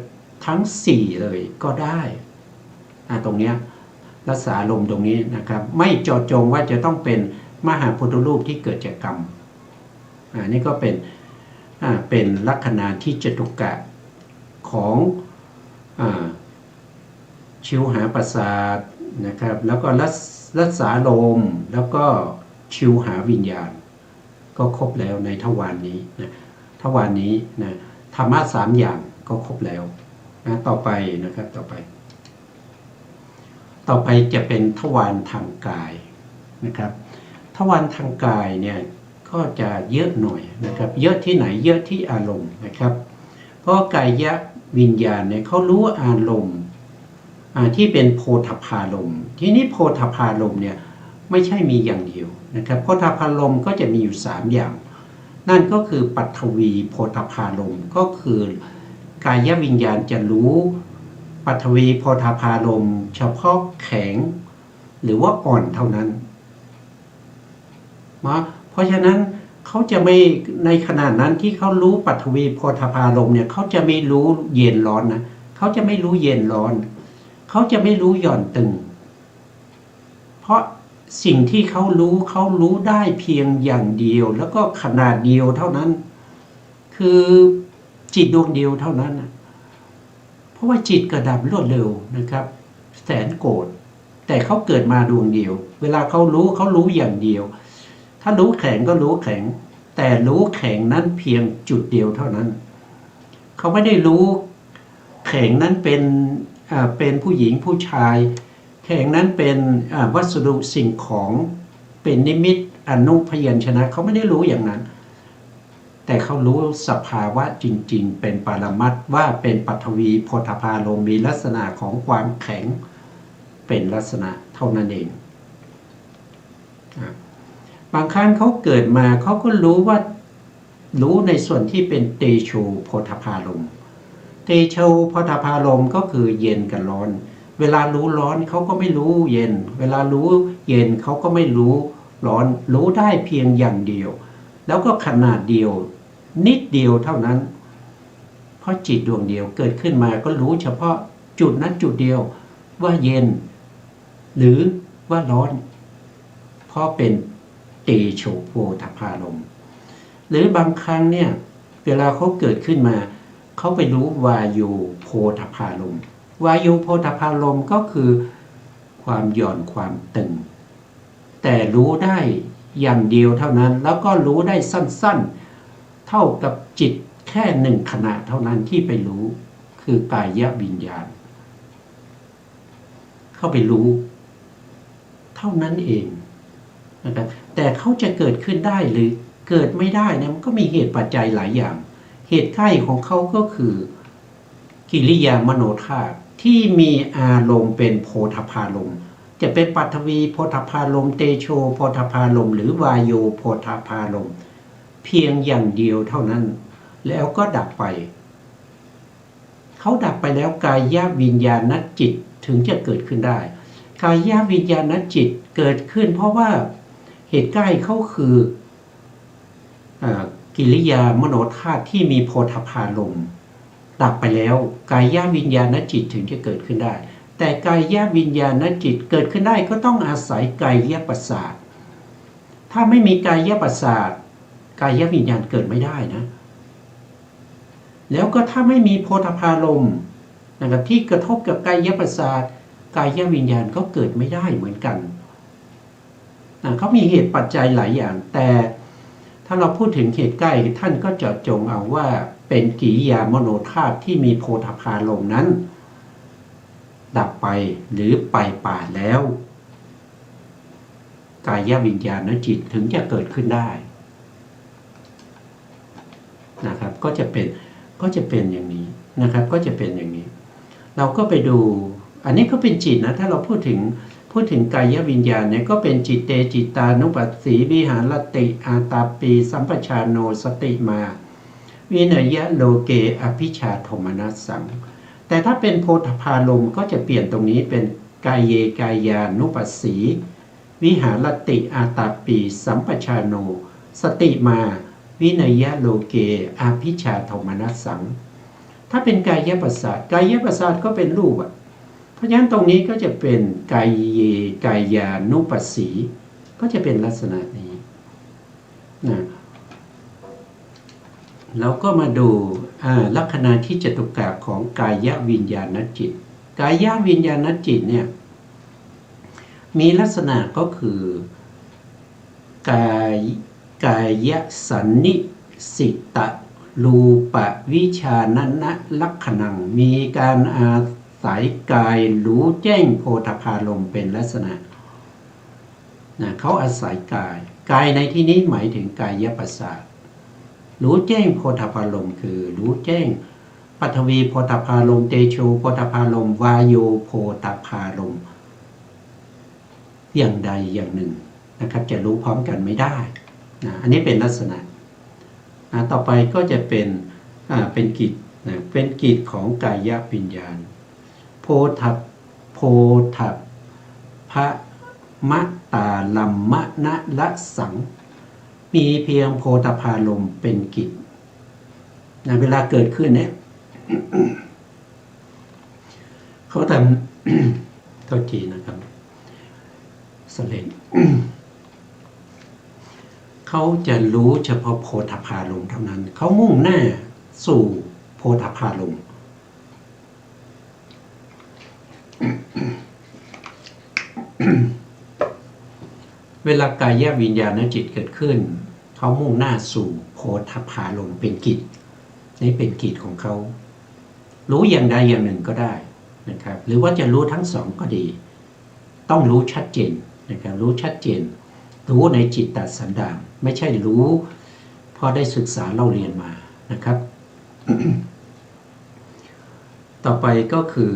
ทั้งสี่เลยก็ได้ตรงเนี้ยรักษาลมตรงนี้นะครับไม่เจาะจงว่าจะต้องเป็นมหาพุทธรูปที่เกิดจากกรรมนี่ก็เป็นลัคนาที่จตุกะของชิวหาประสาทนะครับแล้วก็รักษาลมแล้วก็ชิวหาวิญญาณก็ครบแล้วในทวารนี้นะทวารนี้นะธรรมะสามอย่างก็ครบแล้วนะต่อไปนะครับต่อไปจะเป็นทวารทางกายนะครับทวารทางกายเนี่ยก็จะเยอะหน่อยนะครับเยอะที่ไหนเยอะที่อารมณ์นะครับเพราะกายวิญญาณเนี่ยเขารู้อารมณ์ที่เป็นโพธพารมณ์ทีนี้โพธพารมณ์เนี่ยไม่ใช่มีอย่างเดียวนะครับโพธพารมณ์ก็จะมีอยู่3อย่างนั่นก็คือปัทวีโพธพารมณ์ก็คือกายวิญญาณจะรู้ปัทวีโพธพารมณ์เฉพาะแข็งหรือว่าอ่อนเท่านั้นเพราะฉะนั้นเขาจะไม่ในขณะนั้นที่เขารู้ปัทวีโพธพารมณ์เนี่ยเขาจะไม่รู้เย็นร้อนนะเขาจะไม่รู้เย็นร้อนเขาจะไม่รู้หย่อนตึงเพราะสิ่งที่เขารู้ได้เพียงอย่างเดียวแล้วก็ขนาดเดียวเท่านั้นคือจิตดวงเดียวเท่านั้นเพราะว่าจิตกระดับรวดเร็วนะครับแสนโกรธแต่เขาเกิดมาดวงเดียวเวลาเขารู้อย่างเดียวถ้ารู้แข็งก็รู้แข็งแต่รู้แข็งนั้นเพียงจุดเดียวเท่านั้นเขาไม่ได้รู้แข็งนั้นเป็นผู้หญิงผู้ชายแข็งนั้นเป็นวัสดุสิ่งของเป็นนิมิตอนุพยัญชนะเขาไม่ได้รู้อย่างนั้นแต่เขารู้สภาวะจริงๆเป็นปรมัตถ์ว่าเป็นปัทวีโพธพารมณ์มีลักษณะของความแข็งเป็นลักษณะเท่านั้นเองบางครั้งเขาเกิดมาเขาก็รู้ในส่วนที่เป็นเตโชโพธพารมณ์เตโชโพธพารมณ์ก็คือเย็นกับร้อนเวลารู้ร้อนเขาก็ไม่รู้เย็นเวลารู้เย็นเขาก็ไม่รู้ร้อนรู้ได้เพียงอย่างเดียวแล้วก็ขนาดเดียวนิดเดียวเท่านั้นเพราะจิตดวงเดียวเกิดขึ้นมาก็รู้เฉพาะจุดนั้นจุดเดียวว่าเย็นหรือว่าร้อนเพราะเป็นเตโชโพธพารมณ์หรือบางครั้งเนี่ยเวลาเขาเกิดขึ้นมาเขาไปรู้วายุโพธพารมณ์วายุโพธพารมณ์ก็คือความหย่อนความตึงแต่รู้ได้อย่างเดียวเท่านั้นแล้วก็รู้ได้สั้นๆเท่ากับจิตแค่1ขณะเท่านั้นที่ไปรู้คือกายวิญญาณเข้าไปรู้เท่านั้นเองนะครับแต่เขาจะเกิดขึ้นได้หรือเกิดไม่ได้เนี่ยมันก็มีเหตุปัจจัยหลายอย่างเหตุใกล้ของเขาก็คือกิริยามโนธาตุที่มีอารมณ์เป็นโพธพารมณ์จะเป็นปัทวีโพธพารมณ์เตโชโพธพารมณ์หรือวายโยโพธพารมณ์เพียงอย่างเดียวเท่านั้นแล้วก็ดับไปเขาดับไปแล้วกายวิญญาณจิตถึงจะเกิดขึ้นได้กายวิญญาณจิตเกิดขึ้นเพราะว่าเหตุใกล้เขาคือกิริยามโนธาตุที่มีโพธพารมณ์ดับไปแล้วกายวิญญาณจิตถึงจะเกิดขึ้นได้แต่กายวิญญาณจิตเกิดขึ้นได้ก็ต้องอาศัยกายประสาทถ้าไม่มีกายประสาทกายวิญญาณเกิดไม่ได้นะแล้วก็ถ้าไม่มีโพธพารมณ์นะครับที่กระทบกับกายประสาทกายวิญญาณก็เกิดไม่ได้เหมือนกันเขามีเหตุปัจจัยหลายอย่างแต่ถ้าเราพูดถึงเหตุใกล้ท่านก็เจาะจงเอาว่าเป็นกิริยามโนธาตุที่มีโพธพารมณ์นั้นดับไปหรือไปป่าแล้วกายวิญญาณจิตถึงจะเกิดขึ้นได้นะครับก็จะเป็นอย่างนี้นะครับก็จะเป็นอย่างนี้เราก็ไปดูอันนี้ก็เป็นจิตนะถ้าเราพูดถึง พูดถึงกายวิญญาณเนี่ยก็เป็นจิตเตจิตานุปัสสีวิหารติอาตาปีสัมปชาโนสติมาวิเนยะโลเกอภิชาโทมนัสสังแต่ถ้าเป็นโพธพารมก็จะเปลี่ยนตรงนี้เป็นกายเยกายานุปัสสีวิหารติอาตาปีสัมปชาโนสติมาวิเนยะโลเกอภิชาโทมนัสสังถ้าเป็นกายประสาทกายประสาทก็เป็นรูปเพราะฉะนั้นตรงนี้ก็จะเป็นกายเยกายานุปัสสีก็จะเป็นลักษณะนี้นะเราก็มาดูลักษณะที่จตุกะของกายวิญญาณจิตกายวิญญาณจิตเนี่ยมีลักษณะก็คือกายสันนิสิตะรูปวิชานะลักขณังมีการอาศัยกายรู้แจ้งโพธพารมณ์เป็นลักษณะนะเขาอาศัยกายในที่นี้หมายถึงกายประสาทรู้แจ้งโพธพารมณ์คือรู้แจ้งปฐวีโพธพารมณ์เตโชโพธพารมณ์วาโยโพธพารมณ์อย่างใดอย่างหนึ่งนะครับจะรู้พร้อมกันไม่ได้นะอันนี้เป็นลักษณะต่อไปก็จะเป็นกิจนะเป็นกิจของกายวิญญาณโพธพะมะตาลัมมะนะละสังมีเพียงโพธพารมณ์เป็นกิจนะเวลาเกิดขึ้นเนี่ย เขาทำ โทษทีนะครับสเลน เขาจะรู้เฉพาะโพธพารมณ์เท่านั้นเขามุ่งหน้าสู่โพธพารมณ์เวลากายวิญญาณจิตเกิดขึ้นเขามุ่งหน้าสู่โพธพารมณ์เป็นกิจนี่เป็นกิจของเขารู้อย่างใดอย่างหนึ่งก็ได้นะครับหรือว่าจะรู้ทั้งสองก็ดีต้องรู้ชัดเจนนะครับรู้ชัดเจนรู้ในจิตตสันดานไม่ใช่รู้พอได้ศึกษาเล่าเรียนมานะครับ ต่อไปก็คือ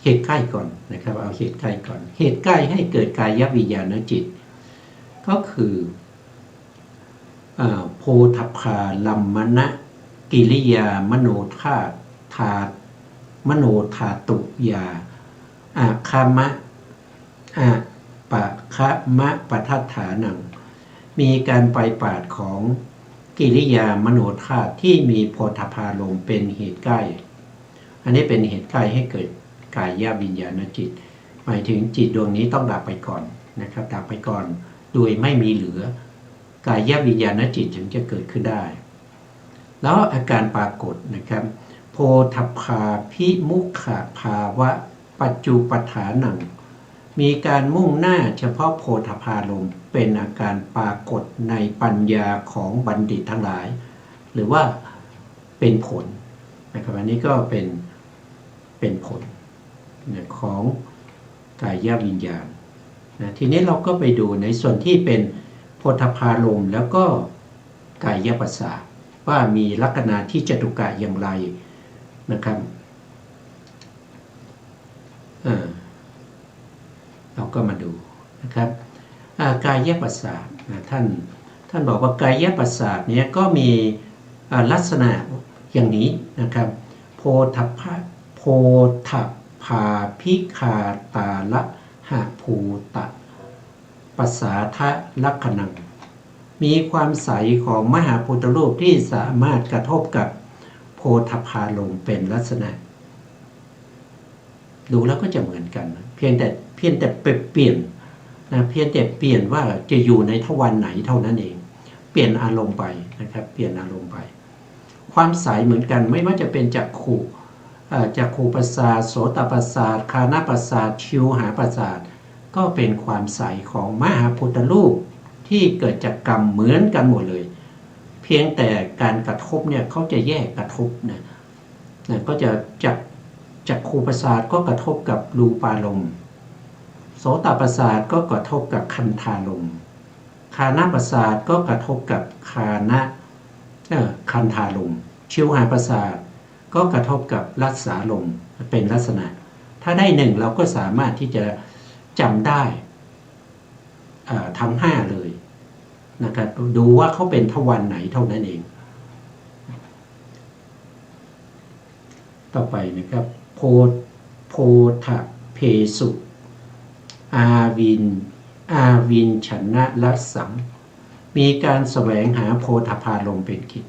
เหตุใกล้ก่อนนะครับเอาเหตุใกล้ก่อนเหตุใกล้ให้เกิดกายวิญญาณจิตก็คือโพธพาลัมมณกิริยามโนธามโนธาตุยาอาคามะปะคะมะปะทัฏฐานังมีการไปปาดของกิริยามโนธาตุที่มีโพธพารมณ์เป็นเหตุใกล้อันนี้เป็นเหตุใกล้ให้เกิดกายวิญญาณจิตหมายถึงจิตดวงนี้ต้องดับไปก่อนนะครับดับไปก่อนโดยไม่มีเหลือกายวิญญาณจิตถึงจะเกิดขึ้นได้แล้วอาการปรากฏนะครับโพธพาพิมุขภาวะปัจจุปฐานังมีการมุ่งหน้าเฉพาะโพธพารมณ์เป็นอาการปรากฏในปัญญาของบัณฑิตทั้งหลายหรือว่าเป็นผลนะครับอันนี้ก็เป็นผลของกายวิญญาณนะทีนี้เราก็ไปดูในส่วนที่เป็นโพธพารมณ์แล้วก็กายประสาทว่ามีลักษณะที่จตุกะอย่างไรนะครับเราก็มาดูนะครับกายประสาทนะท่านบอกว่ากายประสาทเนี้ยก็มีลักษณะอย่างนี้นะครับโพธพาพิคาตาละหะภูตะปัสสาทะลักขณังมีความใสของมหาพุทธรูปที่สามารถกระทบกับโพธพารมณ์เป็นลักษณะดูแล้วก็จะเหมือนกันเพียงแต่เปลี่ยนนะเพียงแต่เปลี่ยนว่าจะอยู่ในทวารไหนเท่านั้นเองเปลี่ยนอารมณ์ไปนะครับเปลี่ยนอารมณ์ไปความใสเหมือนกันไม่ว่าจะเป็นจักขุประสาทโสตประสาทคานประสาทชิวหาประสาทก็เป็นความใสของมหาพุทธรูปที่เกิดจากกรรมเหมือนกันหมดเลยเพียงแต่การกระทบเนี่ยเขาจะแยกกระทบนะก็จะจักขุประสาทก็กระทบกับรูปารมณ์โสตประสาทก็กระทบกับคันธารมณ์คานประสาทก็กระทบกับคันธารมณ์ชิวหาประสาทก็กระทบกับรัสสารมณ์เป็นลักษณะ ถ้าได้หนึ่งเราก็สามารถที่จะจำได้ทั้งห้าเลยนะครับดูว่าเขาเป็นทวารไหนเท่านั้นเองต่อไปนะครับโพธเพสุอาวินชนะละสังมีการแสวงหาโพธพารมณ์เป็นกิจ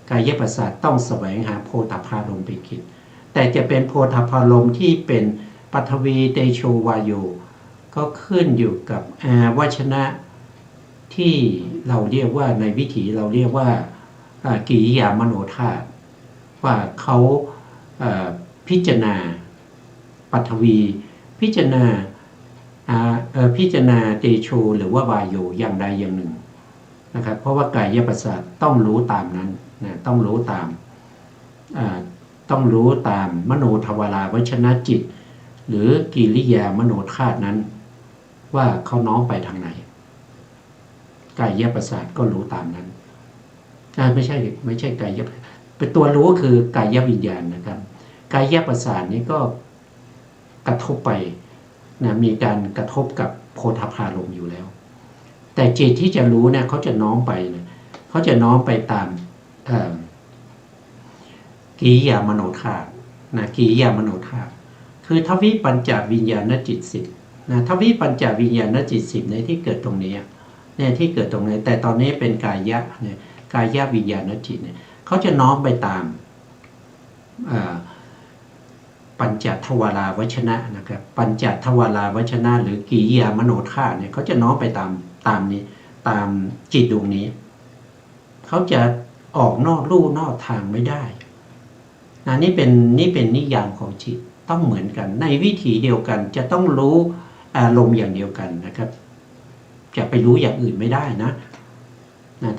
กายประสาทต้องแสวงหาโพธพารมณ์เป็นกิจแต่จะเป็นโพธพารมณ์ที่เป็นปฐวีเตโชวาโยก็ขึ้นอยู่กับวชนะที่เราเรียกว่าในวิถีเราเรียกว่ากิริยามโนธาตุว่าเขาพิจารณาปฐวีพิจารณาเตโชหรือว่าวาโยอย่างใดอย่างหนึ่งนะครับเพราะว่ากายประสาทต้องรู้ตามนั้นนะต้องรู้ตามมโนทวาราวชนะจิตหรือกิริยามโนธาตุนั้นว่าเขาน้อมไปทางไหนกายประสาทก็รู้ตามนั้นไม่ใช่กายเป็นตัวรู้คือกายวิญญาณนะครับกายประสาทนี้ก็กระทบไปนะมีการกระทบกับโพธพารมณ์อยู่แล้วแต่จิตที่จะรู้เนี่ยเขาจะน้อมไปนะเขาจะน้อมไปตามกิริยามโนธาตุนะกิริยามโนธาตุคือทวิปัญจวิญญาณจิต10นะทวิปัญจวิญญาณจิต10ในที่เกิดตรงนี้เนี่ยที่เกิดตรงนี้แต่ตอนนี้เป็นกายะเนี่ยกายะวิญญาณจิตเนี่ยเขาจะน้อมไปตามปัญจทวาราวชนะนะครับปัญจทวาราวชนะหรือกิริยามโนธาตุเนี่ยเขาจะน้อมไปตามนี้ตามจิตดวงนี้เขาจะออกนอกลู่นอกทางไม่ได้นี่เป็นนิยามของจิตต้องเหมือนกันในวิถีเดียวกันจะต้องรู้อารมณ์อย่างเดียวกันนะครับจะไปรู้อย่างอื่นไม่ได้นะ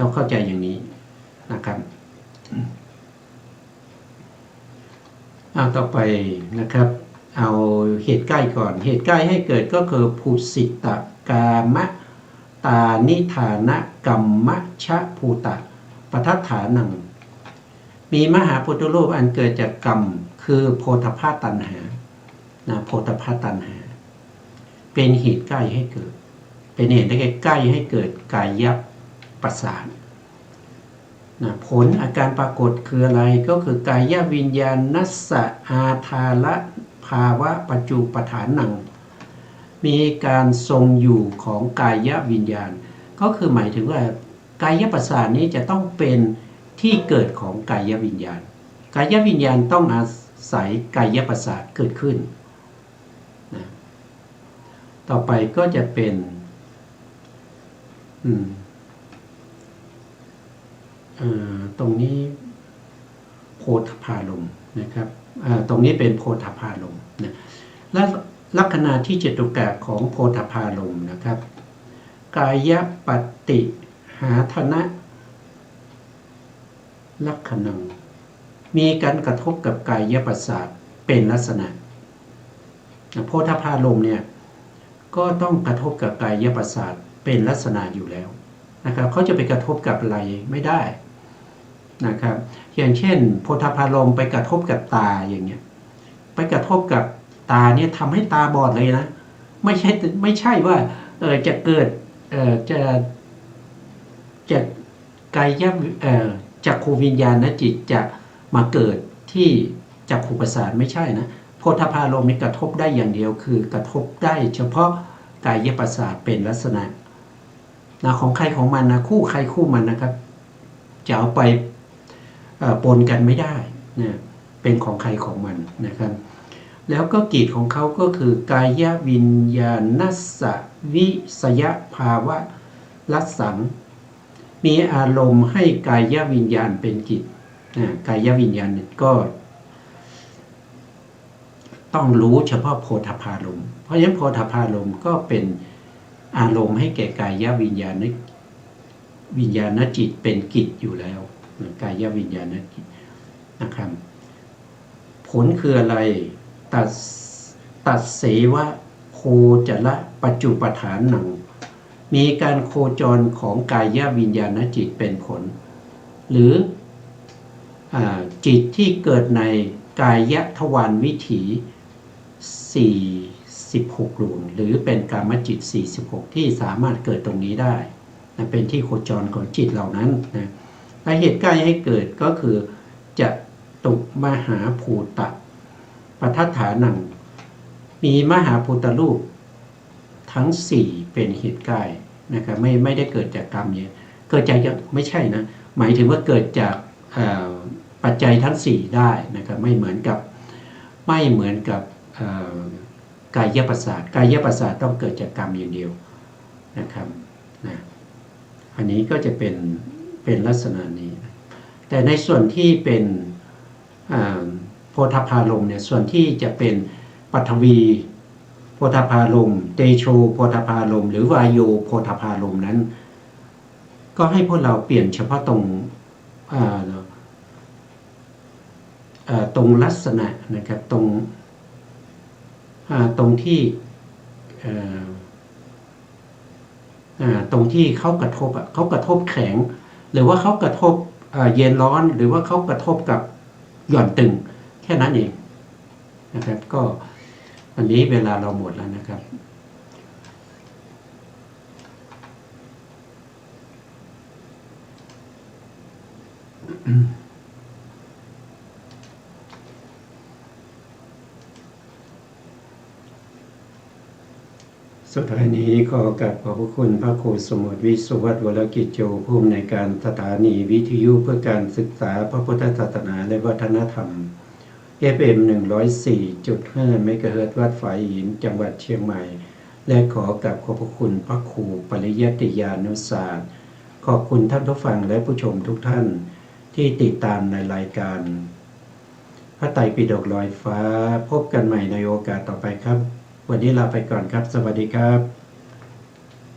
ต้องเข้าใจอย่างนี้นะครับต่อไปนะครับเอาเหตุใกล้ก่อนเหตุใกล้ให้เกิดก็คือภูสิตกามะตานิฐานะกัมมะชะภูตะปทัฏฐานังมีมหาพุทธรูปอันเกิดจากกรรมคือโพธพาตัณหาโพธพาตัณหาเป็นเหตุใกล้ให้เกิดเป็นเหตุใกล้ให้เกิดกายประสาทผลอาการปรากฏคืออะไรก็คือกายวิญญาณนัสสะอาทาละภาวะปัจจุปฐานังมีการทรงอยู่ของกายวิญญาณก็คือหมายถึงว่ากายประสาทนี้จะต้องเป็นที่เกิดของกายวิญญาณกายวิญญาณต้องอาศัยกายประสาทเกิดขึ้นนะต่อไปก็จะเป็นตรงนี้โพธพารมณ์นะครับตรงนี้เป็นโพธพารมณ์นะและลักษณะที่เจตุกะของโพธพารมณ์นะครับกายปฏิหาธนะลักขณังมีการกระทบกับกายประสาทเป็นลักษณะโพธพารมณ์เนี่ยก็ต้องกระทบกับกายประสาทเป็นลักษณะอยู่แล้วนะครับเขาจะไปกระทบกับอะไรไม่ได้นะครับอย่างเช่นโพธพารมณ์ไปกระทบกับตาอย่างเงี้ยไปกระทบกับตาเนี่ยทำให้ตาบอดเลยนะไม่ใช่ว่าจะเกิดจะกายจักขูวิญญาณจิตจะมาเกิดที่จักขูประสาทไม่ใช่นะโพธพารมณ์นี่กระทบได้อย่างเดียวคือกระทบได้เฉพาะกายประสาทเป็นลักษณะของใครของมันนะคู่ใครคู่มันนะครับจะเอาไปปนกันไม่ได้นะเป็นของใครของมันนะครับแล้วก็กิจของเขาก็คือกายวิญญาณนัสสะวิสยภาวะลัสสังมีอารมณ์ให้กายวิญญาณเป็นกิจกายวิญญาณก็ต้องรู้เฉพาะโพธพารมณ์เพราะฉะนั้นโพธพารมณ์ก็เป็นอารมณ์ให้แก่กายวิญญาณจิตเป็นกิจอยู่แล้วกายวิญญาณจิตนะครับผลคืออะไรตัดเสวะโคจละปัจจุปฐานังมีการโคจรของกายวิญญาณจิตเป็นผลหรือจิตที่เกิดในกายทวารวิถี 46ดวงหรือเป็นกามจิต46ที่สามารถเกิดตรงนี้ได้นะเป็นที่โคจรของจิตเหล่านั้นนะเหตุใกล้ให้เกิดก็คือจะตุมหาภูตะปทัฏฐานังมีมหาภูตรูปทั้ง4เป็นเหตุใกล้นะครับไม่ได้เกิดจากกรรมเนี่ยเกิดจากไม่ใช่นะหมายถึงว่าเกิดจากปัจจัยทั้ง4ได้นะครับไม่เหมือนกับกายประสาทต้องเกิดจากกรรมอย่างเดียวนะครับนะอันนี้ก็จะเป็นลักษณะนี้แต่ในส่วนที่เป็นโพธพารมณ์เนี่ยส่วนที่จะเป็นปฐวีโพธพารมณ์เตโชโพธพารมณ์หรือวายโยโพธพารมณ์นั้นก็ให้พวกเราเปลี่ยนเฉพาะตรงลักษณะนะครับตรงที่เขากระทบเขากระทบแข็งหรือว่าเขากระทบเย็นร้อนหรือว่าเขากระทบกับหย่อนตึงแค่นั้นเองนะครับก็วันนี้เวลาเราหมดแล้วนะครับสุดท้ายนี้ขอกราบขอบพระคุณพระครูสมุทรวิสุวัฒน์วรกิจโจผู้อำนวยการสถานีวิทยุเพื่อการศึกษาพระพุทธศาสนาและวัฒนธรรม FM 104.5 เมกะเฮิรตซ์วัดฝายหินจังหวัดเชียงใหม่และขอกราบขอบพระคุณพระครูปริยัติญาณุศาสตร์ขอบคุณท่านผู้ฟังและผู้ชมทุกท่านที่ติดตามในรายการพระไตรปิฎกลอยฟ้าพบกันใหม่ในโอกาสต่อไปครับวันนี้ลาไปก่อนครับสวัสดีครับ